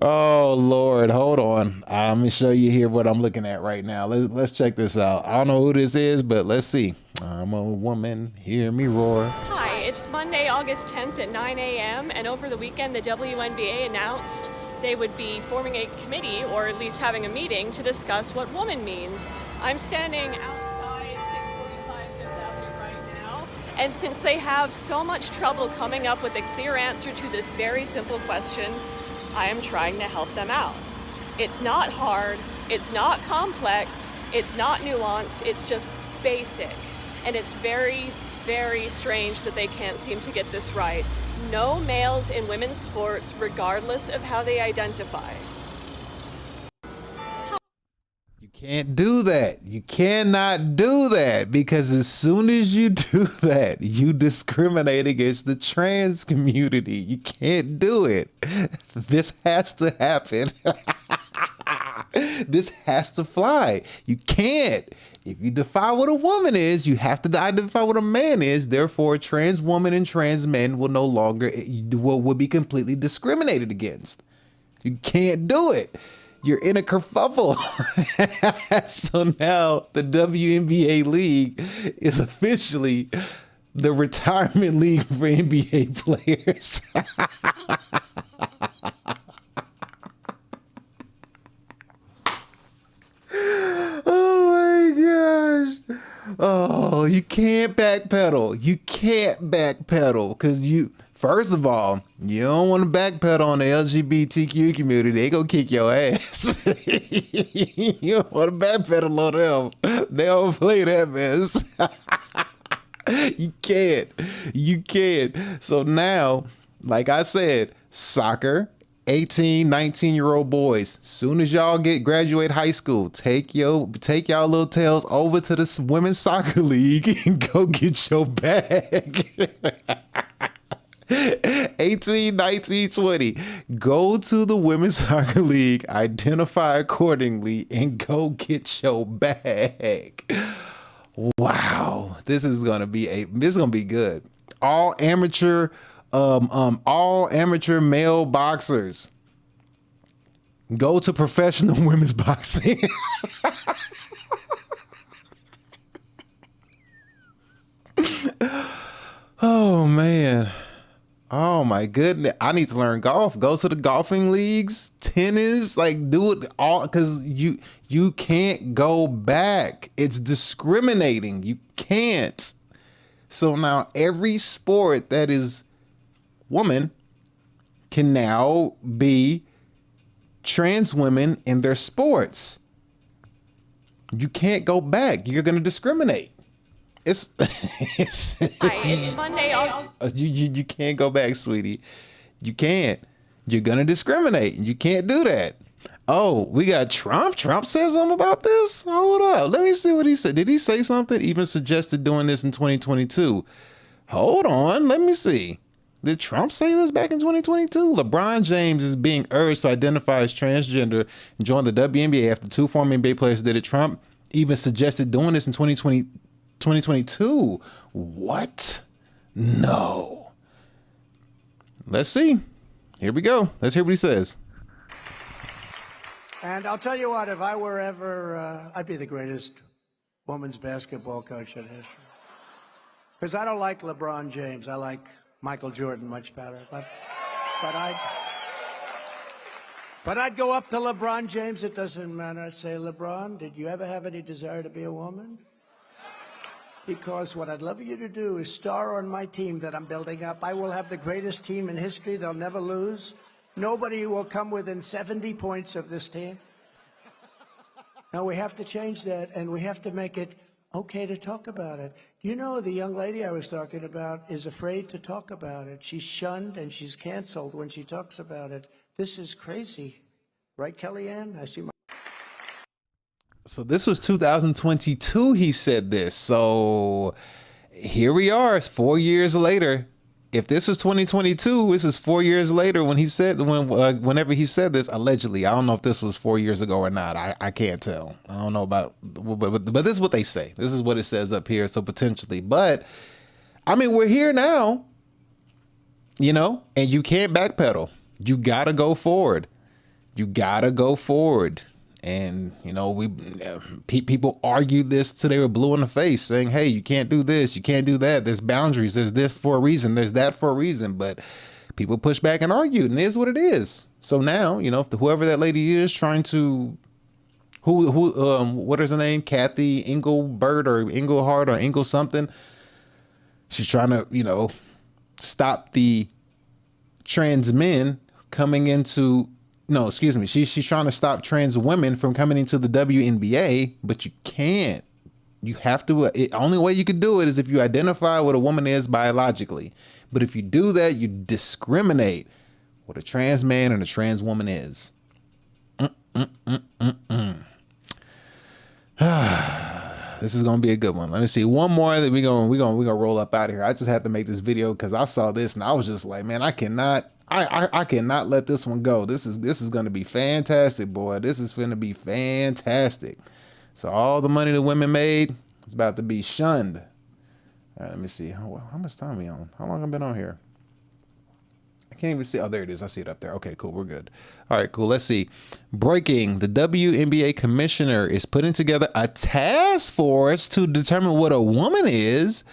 Oh Lord, hold on. I'm gonna show you here what I'm looking at right now. Let's check this out. I don't know who this is, but let's see. I'm a woman, hear me roar. Hi, it's Monday, August 10th at 9 a.m. and over the weekend the WNBA announced they would be forming a committee, or at least having a meeting, to discuss what woman means. I'm standing outside 645 Fifth Avenue right now, and since they have so much trouble coming up with a clear answer to this very simple question, I am trying to help them out. It's not hard, it's not complex, it's not nuanced, it's just basic. And it's very, very strange that they can't seem to get this right. No males in women's sports, regardless of how they identify. You can't do that. You cannot do that, because as soon as you do that, you discriminate against the trans community. You can't do it. This has to happen. This has to fly. You can't. If you define what a woman is, you have to identify what a man is. Therefore, trans women and trans men will no longer will be completely discriminated against. You can't do it. You're in a kerfuffle. So now the WNBA league is officially the retirement league for NBA players. Oh, you can't backpedal. You can't backpedal because first of all, you don't want to backpedal on the LGBTQ community. They gonna kick your ass. You don't want to backpedal on them. They don't play that mess. You can't. You can't. So now, like I said, soccer, 18, 19-year-old boys, soon as y'all graduate high school, take y'all little tails over to the women's soccer league and go get your bag. 18, 19, 20, go to the women's soccer league, identify accordingly, and go get your bag. Wow, this is gonna be good. All amateur male boxers, go to professional women's boxing. Oh man. Oh my goodness. I need to learn golf. Go to the golfing leagues, tennis, like do it all, because you can't go back. It's discriminating. You can't. So now every sport that is woman can now be trans women in their sports. You can't go back. You're going to discriminate. It's Monday. You can't go back, sweetie. You can't. You're going to discriminate. You can't do that. Oh, we got Trump. Trump said something about this? Hold up. Let me see what he said. Did he say something? Even suggested doing this in 2022. Hold on. Let me see. Did Trump say this back in 2022? LeBron James is being urged to identify as transgender and join the WNBA after two former NBA players did it. Trump even suggested doing this in 2022. What? No. Let's see. Here we go. Let's hear what he says. And I'll tell you what, if I were ever, I'd be the greatest women's basketball coach in history. Because I don't like LeBron James. I like Michael Jordan much better. But I'd go up to LeBron James. It doesn't matter. I'd say, LeBron, did you ever have any desire to be a woman? Because what I'd love you to do is star on my team that I'm building up. I will have the greatest team in history. They'll never lose. Nobody will come within 70 points of this team. Now, we have to change that, and we have to make it okay to talk about it. You know, the young lady I was talking about is afraid to talk about it. She's shunned and she's canceled when she talks about it. This is crazy. Right, Kellyanne? I see my... So this was 2022 he said this. So here we are. It's 4 years later. If this was 2022, this is 4 years later when he said, whenever he said this, allegedly. I don't know if this was 4 years ago or not. I can't tell. I don't know about, but this is what they say. This is what it says up here. So potentially, but I mean, we're here now, you know, and you can't backpedal. You got to go forward. You got to go forward. And, you know, people argued this till they were blue in the face, saying, hey, you can't do this. You can't do that. There's boundaries. There's this for a reason. There's that for a reason. But people push back and argued, and it is what it is. So now, you know, whoever that lady is trying to, what is her name? Kathy Engelbert or Engelhart or Engel something. She's trying to, you know, stop the trans men coming into, no, excuse me. She's trying to stop trans women from coming into the WNBA, but you can't. You have to. Only way you can do it is if you identify what a woman is biologically. But if you do that, you discriminate what a trans man and a trans woman is. This is gonna be a good one. Let me see one more that we gonna roll up out of here. I just had to make this video because I saw this and I was just like, man, I cannot let this one go. This is going to be fantastic, boy. This is going to be fantastic. So all the money the women made is about to be shunned. All right, let me see. How much time are we on? How long have I been on here? I can't even see. Oh, there it is. I see it up there. Okay, cool. We're good. All right, cool. Let's see. Breaking. The WNBA commissioner is putting together a task force to determine what a woman is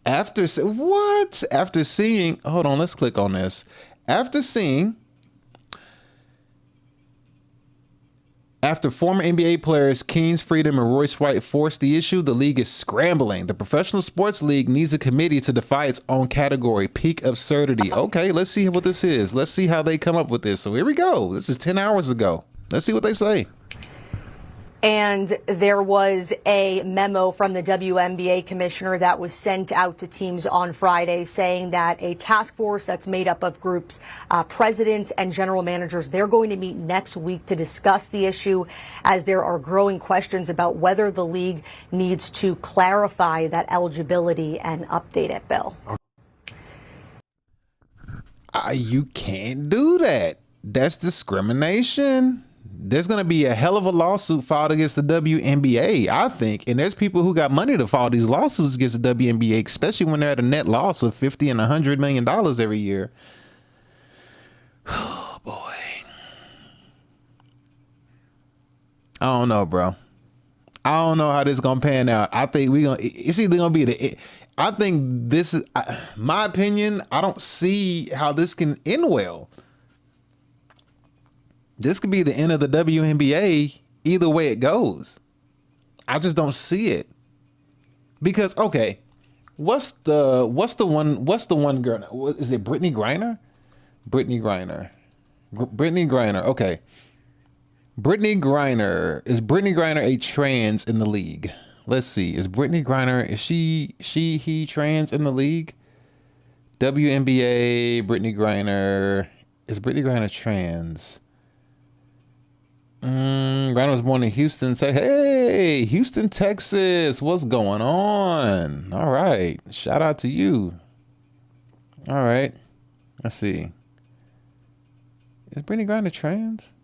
after seeing, hold on, let's click on this. After former NBA players Keen's Freedom and Royce White forced the issue, the league is scrambling. The Professional Sports League needs a committee to defy its own category. Peak absurdity. Okay, let's see what this is. Let's see how they come up with this. So here we go. This is 10 hours ago. Let's see what they say. And there was a memo from the WNBA commissioner that was sent out to teams on Friday saying that a task force that's made up of groups, presidents and general managers, they're going to meet next week to discuss the issue as there are growing questions about whether the league needs to clarify that eligibility and update it, Bill. You can't do that. That's discrimination. There's going to be a hell of a lawsuit filed against the WNBA, I think. And there's people who got money to file these lawsuits against the WNBA, especially when they're at a net loss of $50 and $100 million every year. Oh, boy. I don't know, bro. I don't know how this is going to pan out. I think it's either going to be I think this is, my opinion, I don't see how this can end well. This could be the end of the WNBA either way it goes. I just don't see it. Because, okay, what's the one girl? Is it Brittany Griner? Brittany Griner. Okay. Brittany Griner. Is Brittany Griner a trans in the league? Let's see. Is Brittany Griner, is he trans in the league? WNBA, Brittany Griner. Is Brittany Griner trans? Griner was born in Houston. Say, hey, Houston, Texas. What's going on? All right. Shout out to you. All right. Let's see. Is Brittany Griner trans?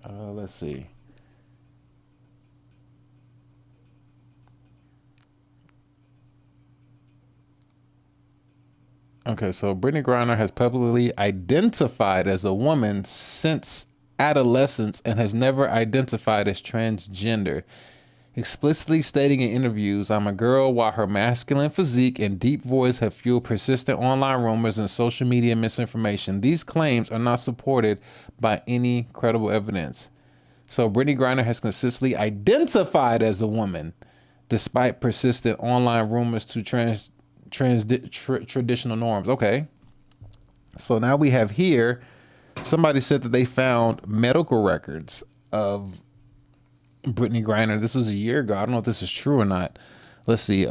Let's see. Okay, so Brittany Griner has publicly identified as a woman since adolescence and has never identified as transgender, explicitly stating in interviews, "I'm a girl," while her masculine physique and deep voice have fueled persistent online rumors and social media misinformation. These claims are not supported by any credible evidence. So Brittany Griner has consistently identified as a woman, despite persistent online rumors to traditional norms. Okay. So now we have here, somebody said that they found medical records of Brittany Griner. This was a year ago. I don't know if this is true or not. Let's see.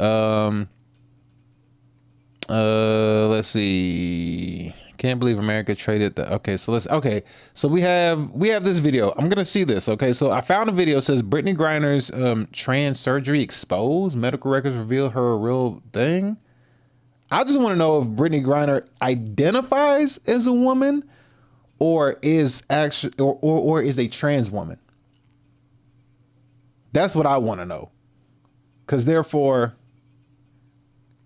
Let's see. Can't believe America traded the. Okay, so so we have this video. I'm gonna see this. Okay, so I found a video that says Brittany Griner's trans surgery exposed. Medical records reveal her a real thing. I just want to know if Brittany Griner identifies as a woman, or is actually or is a trans woman. That's what I want to know. Because therefore,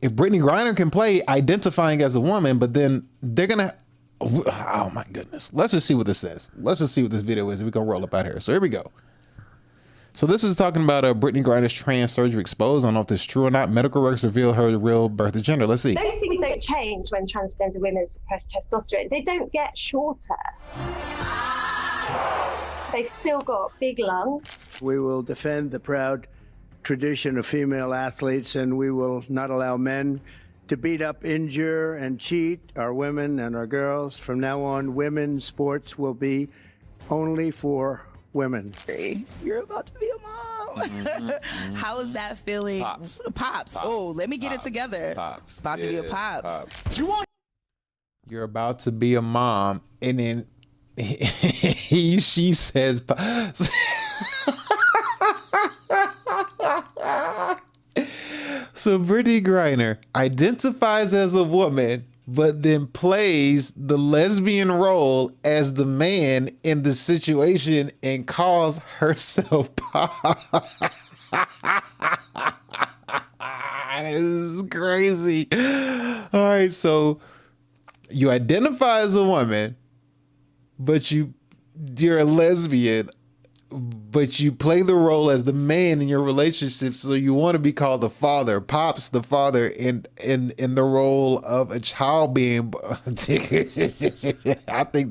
if Brittany Griner can play identifying as a woman, but then they're gonna, oh my goodness. Let's just see what this says. Let's just see what this video is. We're gonna roll up out here. So here we go. So this is talking about Brittany Griner's trans surgery exposed. I don't know if this is true or not. Medical records reveal her real birth and gender. Let's see. Those things don't change when transgender women suppress testosterone. They don't get shorter. They've still got big lungs. We will defend the proud tradition of female athletes, and we will not allow men to beat up, injure, and cheat our women and our girls. From now on, women's sports will be only for women. You're about to be a mom. How is that feeling? Pops. Oh, let me get it together. Pops. About to be a pops. You're about to be a mom, and then she says, so Brittany Griner identifies as a woman, but then plays the lesbian role as the man in the situation and calls herself Pop. This is crazy. All right, so you identify as a woman, but you're a lesbian, but you play the role as the man in your relationship, so you want to be called the father. Pop's the father in the role of a child being. I think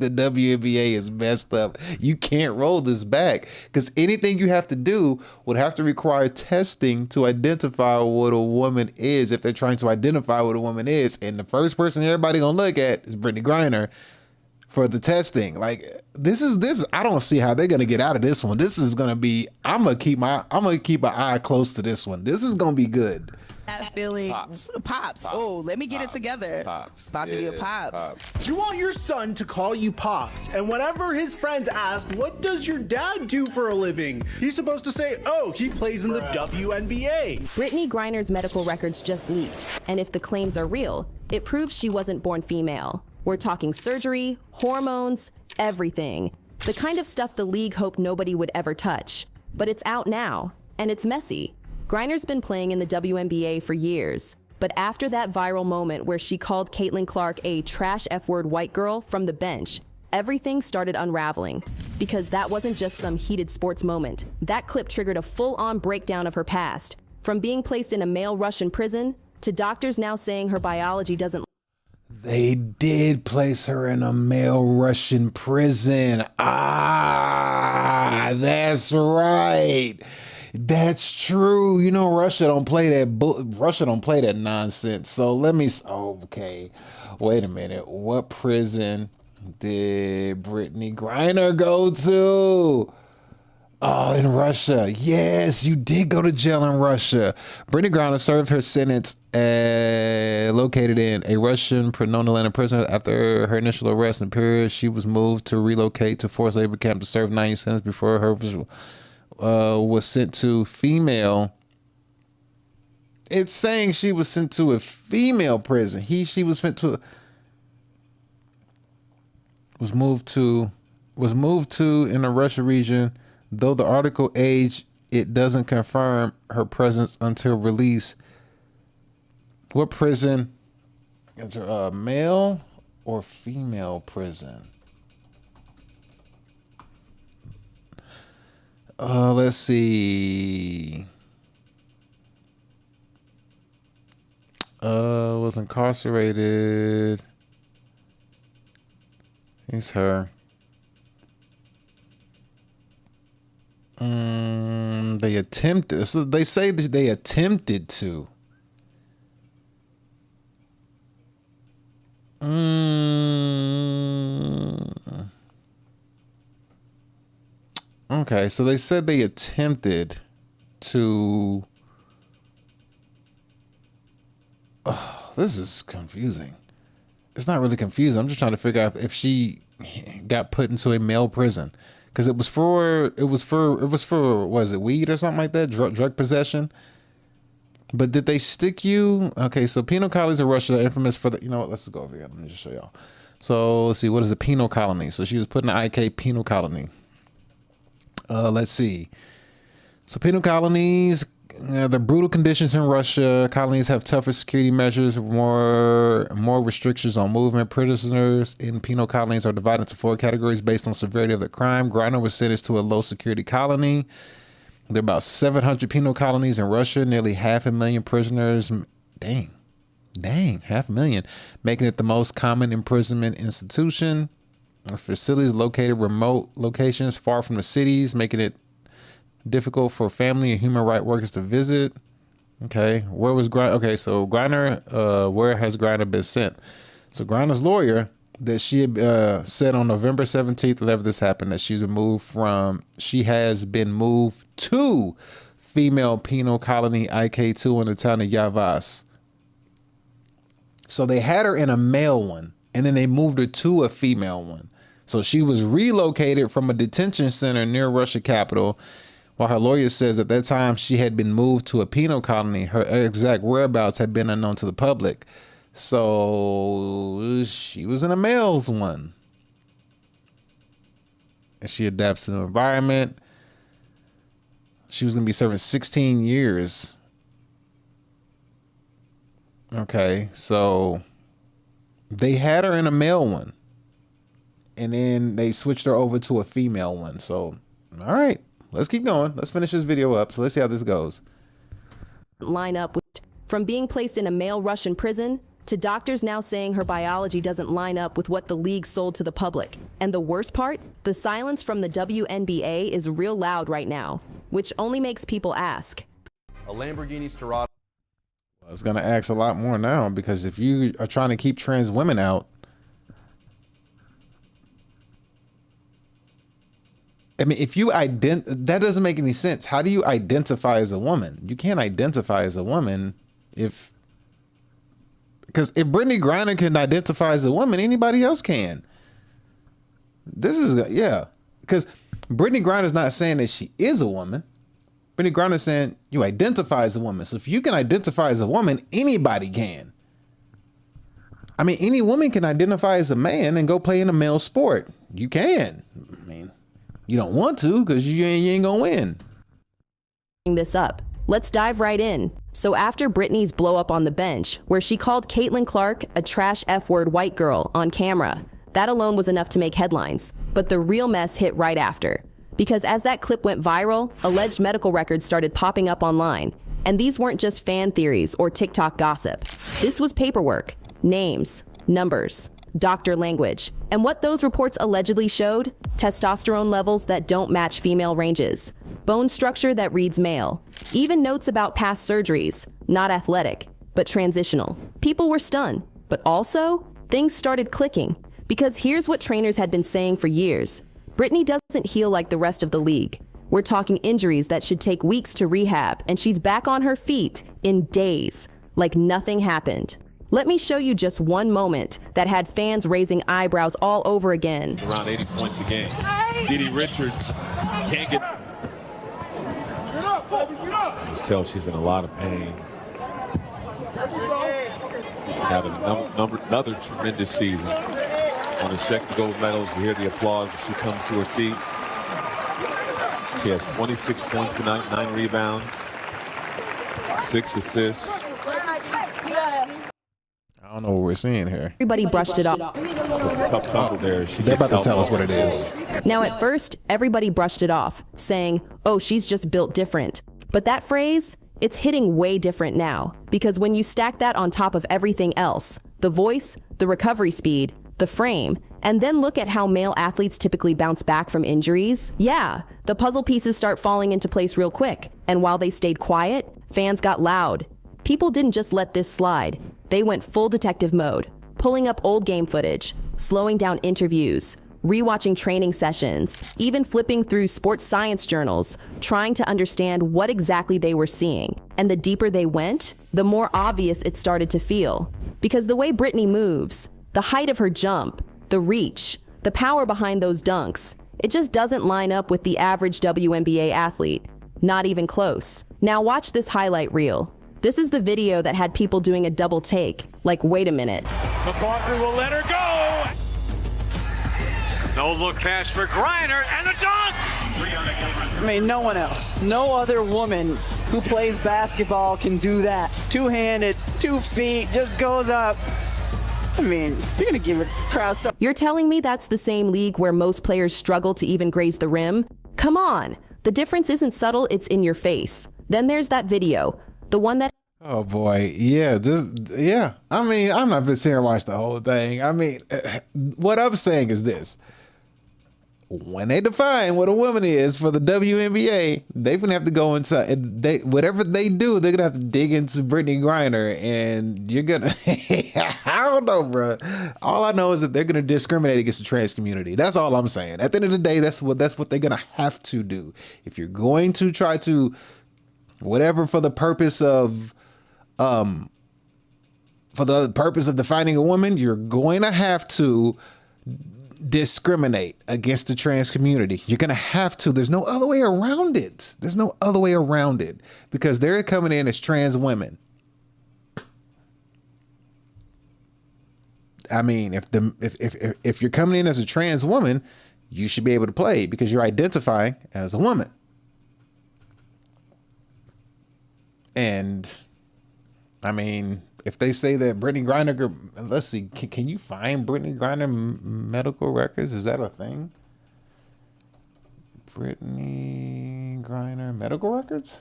the WNBA is messed up. You can't roll this back, because anything you have to do would have to require testing to identify what a woman is, if they're trying to identify what a woman is. And the first person everybody gonna look at is Brittany Griner for the testing. Like, this I don't see how they're gonna get out of this one. This is gonna be, I'm gonna keep an eye close to this one. This is gonna be good. That feeling. Pops. Oh, let me get it together. About to be a pops. You want your son to call you Pops, and whenever his friends ask, "What does your dad do for a living?" he's supposed to say, "Oh, he plays in the WNBA." Brittany Griner's medical records just leaked, and if the claims are real, it proves she wasn't born female. We're talking surgery, hormones, everything. The kind of stuff the league hoped nobody would ever touch. But it's out now, and it's messy. Griner's been playing in the WNBA for years. But after that viral moment where she called Caitlin Clark a trash F-word white girl from the bench, everything started unraveling. Because that wasn't just some heated sports moment. That clip triggered a full-on breakdown of her past. From being placed in a male Russian prison, to doctors now saying her biology doesn't. They did place her in a male Russian prison. Ah, that's right. That's true. You know, Russia don't play that nonsense. So let me. Okay, wait a minute. What prison did Brittany Griner go to? Oh, in Russia. Yes, you did go to jail in Russia. Brittany Griner served her sentence located in a Russian Atlanta prison. After her initial arrest and period, she was moved to relocate to forced labor camp to serve 9 years sentence before her was sent to female. It's saying she was sent to a female prison. She was sent to was moved to was moved to in the Russia region, though the article age, it doesn't confirm her presence until release. What prison? Is there a male or female prison? Let's see. Was incarcerated. It's her. They attempted. So they say that they attempted to. Okay, so they said they attempted to. Oh, this is confusing. It's not really confusing. I'm just trying to figure out if she got put into a male prison, because it was for was it weed or something like that, drug possession. But did they stick you? Okay, so penal colonies in Russia are infamous for the. You know what? Let's go over here. Let me just show y'all. So let's see. What is a penal colony? So she was put in an IK penal colony. Let's see. So penal colonies, the brutal conditions in Russia. Colonies have tougher security measures, more restrictions on movement. Prisoners in penal colonies are divided into 4 categories based on severity of the crime. Griner was sentenced to a low security colony. There are about 700 penal colonies in Russia, nearly 500,000 prisoners. Dang, 500,000, making it the most common imprisonment institution. Facilities located remote locations far from the cities, making it difficult for family and human rights workers to visit. Okay, where was Griner? Okay, so Griner, where has Griner been sent? So Griner's lawyer, that she had said on November 17th, whenever this happened, that she has been moved to female penal colony IK2 in the town of Yavas. So they had her in a male one, and then they moved her to a female one. So she was relocated from a detention center near Russia capital, while her lawyer says at that time she had been moved to a penal colony. Her exact whereabouts had been unknown to the public. So she was in a male's one. And she adapts to the environment. She was going to be serving 16 years. Okay, so they had her in a male one, and then they switched her over to a female one. So, all right, let's keep going. Let's finish this video up. So let's see how this goes. Line up with, from being placed in a male Russian prison to doctors now saying her biology doesn't line up with what the league sold to the public. And the worst part, the silence from the WNBA is real loud right now, which only makes people ask. A Lamborghini Sterrato. I was going to ask a lot more now, because if you are trying to keep trans women out, I mean, if you that doesn't make any sense. How do you identify as a woman? You can't identify as a woman because if Brittany Griner can identify as a woman, anybody else can. This is, yeah, because Brittany Griner's not saying that she is a woman. Brittany Griner's saying you identify as a woman. So if you can identify as a woman, anybody can. I mean, any woman can identify as a man and go play in a male sport. You can. I mean, you don't want to because you ain't gonna win. This up. Let's dive right in. So after Britney's blow up on the bench, where she called Caitlin Clark a trash F-word white girl on camera, that alone was enough to make headlines. But the real mess hit right after. Because as that clip went viral, alleged medical records started popping up online. And these weren't just fan theories or TikTok gossip. This was paperwork, names, numbers, doctor language. And what those reports allegedly showed? Testosterone levels that don't match female ranges, bone structure that reads male, even notes about past surgeries, not athletic, but transitional. People were stunned, but also things started clicking, because here's what trainers had been saying for years. Brittany doesn't heal like the rest of the league. We're talking injuries that should take weeks to rehab, and she's back on her feet in days, like nothing happened. Let me show you just one moment that had fans raising eyebrows all over again. Around 80 points a game. Didi Richards can't get... Just tell she's in a lot of pain. Having another tremendous season. On the second gold medals, you hear the applause as she comes to her feet. She has 26 points tonight, 9 rebounds, 6 assists. I don't know what we're seeing here. Everybody brushed it off. Tough tumble there. They're about to tell us what it is. Now, at first, everybody brushed it off, saying, oh, she's just built different. But that phrase, it's hitting way different now. Because when you stack that on top of everything else, the voice, the recovery speed, the frame, and then look at how male athletes typically bounce back from injuries, yeah, the puzzle pieces start falling into place real quick. And while they stayed quiet, fans got loud. People didn't just let this slide. They went full detective mode, pulling up old game footage, slowing down interviews, rewatching training sessions, even flipping through sports science journals, trying to understand what exactly they were seeing. And the deeper they went, the more obvious it started to feel. Because the way Brittany moves, the height of her jump, the reach, the power behind those dunks, it just doesn't line up with the average WNBA athlete. Not even close. Now watch this highlight reel. This is the video that had people doing a double take. Like, wait a minute. Parker will let her go. No look pass for Griner and the dunk. I mean, no one else. No other woman who plays basketball can do that. Two-handed, 2 feet, just goes up. I mean, you're going to give a crowd some. You're telling me that's the same league where most players struggle to even graze the rim? Come on. The difference isn't subtle, it's in your face. Then there's that video. The one that... Oh boy, yeah, yeah. I mean, I'm not gonna sit here and watch the whole thing. I mean, what I'm saying is this: when they define what a woman is for the WNBA, they're gonna have to go inside. Whatever they do, they're gonna have to dig into Brittany Griner, and you're gonna. I don't know, bro. All I know is that they're gonna discriminate against the trans community. That's all I'm saying. At the end of the day, that's what they're gonna have to do. If you're going to try to, whatever, for the purpose of defining a woman, you're going to have to discriminate against the trans community. You're going to have to. There's no other way around it. There's no other way around it, because they're coming in as trans women. I mean, if you're coming in as a trans woman, you should be able to play because you're identifying as a woman. And I mean, if they say that Brittany Griner, let's see, can you find Brittany Griner medical records? Is that a thing? Brittany Griner medical records?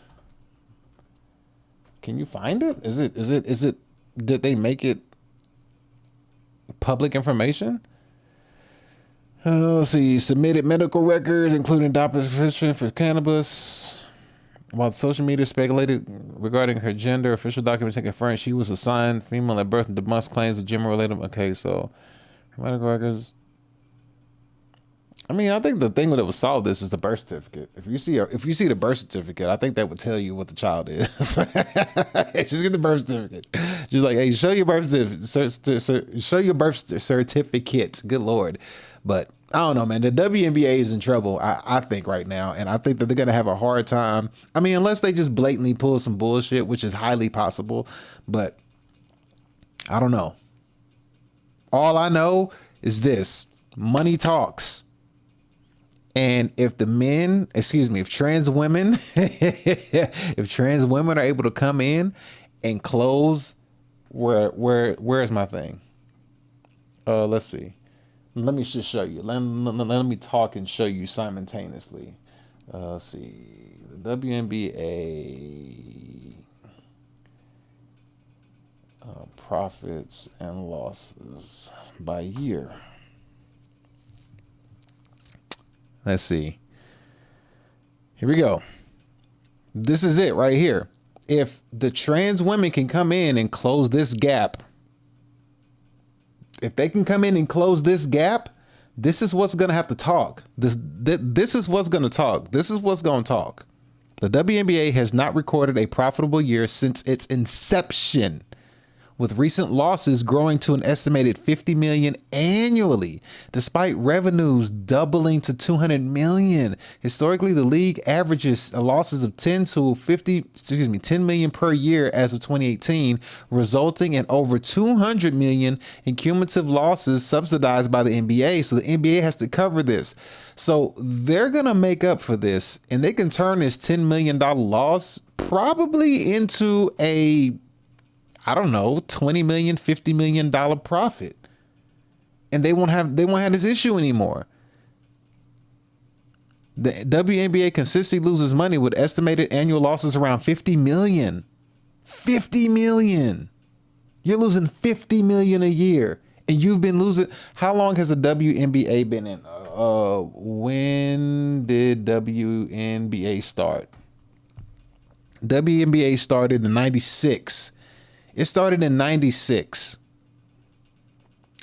Can you find it? Is it, did they make it public information? Let's see, submitted medical records, including doctor's prescription for cannabis. While social media speculated regarding her gender, official documents confirmed she was assigned female at birth and debunks claims of gender-related. Okay, so her medical records. I mean, I think the thing that would solve this is the birth certificate. If you see the birth certificate, I think that would tell you what the child is. Just get the birth certificate. Just like, hey, show your birth certificate. Show your birth certificate. Good Lord, but. I don't know, man. The WNBA is in trouble, I think, right now. And I think that they're going to have a hard time. I mean, unless they just blatantly pull some bullshit, which is highly possible. But I don't know. All I know is this. Money talks. And if if trans women, if trans women are able to come in and close, where's my thing? Let's see. Let me just show you. Let me talk and show you simultaneously. Let's see. The WNBA profits and losses by year. Let's see. Here we go. This is it right here. If the trans women can come in and close this gap, if they can come in and close this gap, this is what's going to have to talk. This is what's going to talk. This is what's going to talk. The WNBA has not recorded a profitable year since its inception. with recent losses growing to an estimated 50 million annually, despite revenues doubling to 200 million. Historically, the league averages losses of 10 million per year as of 2018, resulting in over 200 million in cumulative losses subsidized by the NBA. So the NBA has to cover this. So they're going to make up for this, and they can turn this $10 million loss probably into a, I don't know, $20 million, $50 million profit. And they won't have this issue anymore. The WNBA consistently loses money with estimated annual losses around 50 million. 50 million. You're losing 50 million a year. And you've been losing. How long has the WNBA been in? When did WNBA start? WNBA started in 96. It started in 96.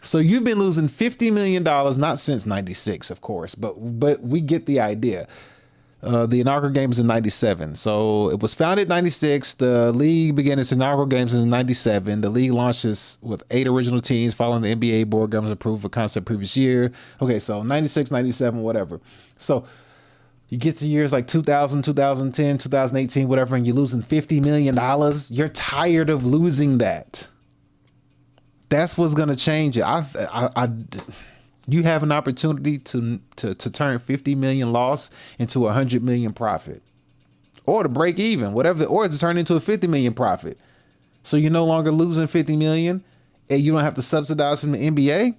So you've been losing $50 million, not since 96, of course, but we get the idea. The inaugural game was in 97. So it was founded in 96. The league began its inaugural games in 97. The league launches with 8 original teams following the NBA board governors approved for concept previous year. Okay, so 96, 97, whatever. So you get to years like 2000, 2010, 2018, whatever, and you're losing $50 million. You're tired of losing that. That's what's going to change it. You have an opportunity to turn 50 million loss into 100 million profit, or to break even, whatever, or to turn into a 50 million profit. So you're no longer losing 50 million and you don't have to subsidize from the NBA.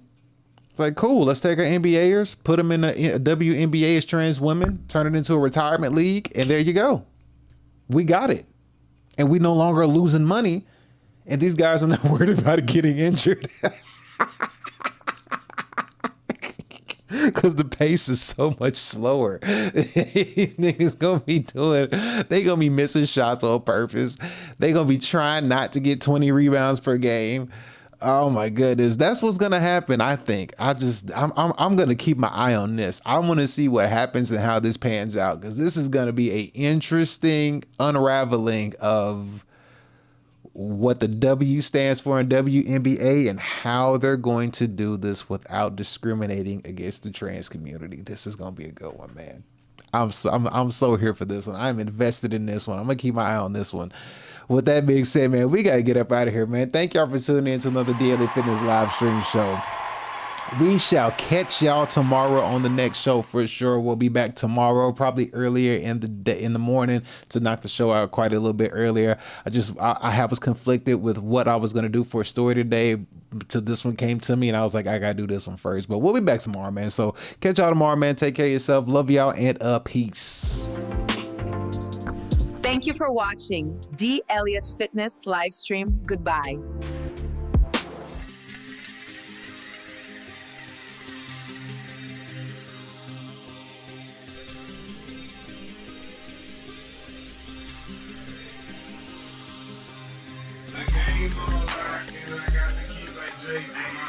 It's like, cool, let's take our NBAers, put them in a WNBA as trans women, turn it into a retirement league, and there you go. We got it. And we no longer are losing money, and these guys are not worried about getting injured. Because the pace is so much slower. These niggas gonna be they gonna be missing shots on purpose. They gonna be trying not to get 20 rebounds per game. Oh my goodness, that's what's gonna happen. I think I'm gonna keep my eye on this. I want to see what happens and how this pans out, because this is gonna be an interesting unraveling of what the W stands for in WNBA and how they're going to do this without discriminating against the trans community. This is going to be a good one, man. I'm so here for this one. I'm invested in this one. I'm going to keep my eye on this one. With that being said, man, we got to get up out of here, man. Thank y'all for tuning in to another Daily Fitness live stream show. We shall catch y'all tomorrow on the next show for sure. We'll be back tomorrow, probably earlier in the day, in the morning, to knock the show out quite a little bit earlier. I was conflicted with what I was going to do for a story today till this one came to me, and I was like, I got to do this one first. But we'll be back tomorrow, man. So catch y'all tomorrow, man. Take care of yourself. Love y'all, and peace. Thank you for watching D. Elliott Fitness live stream. Goodbye. I came over and I got the keys like Jay-Z.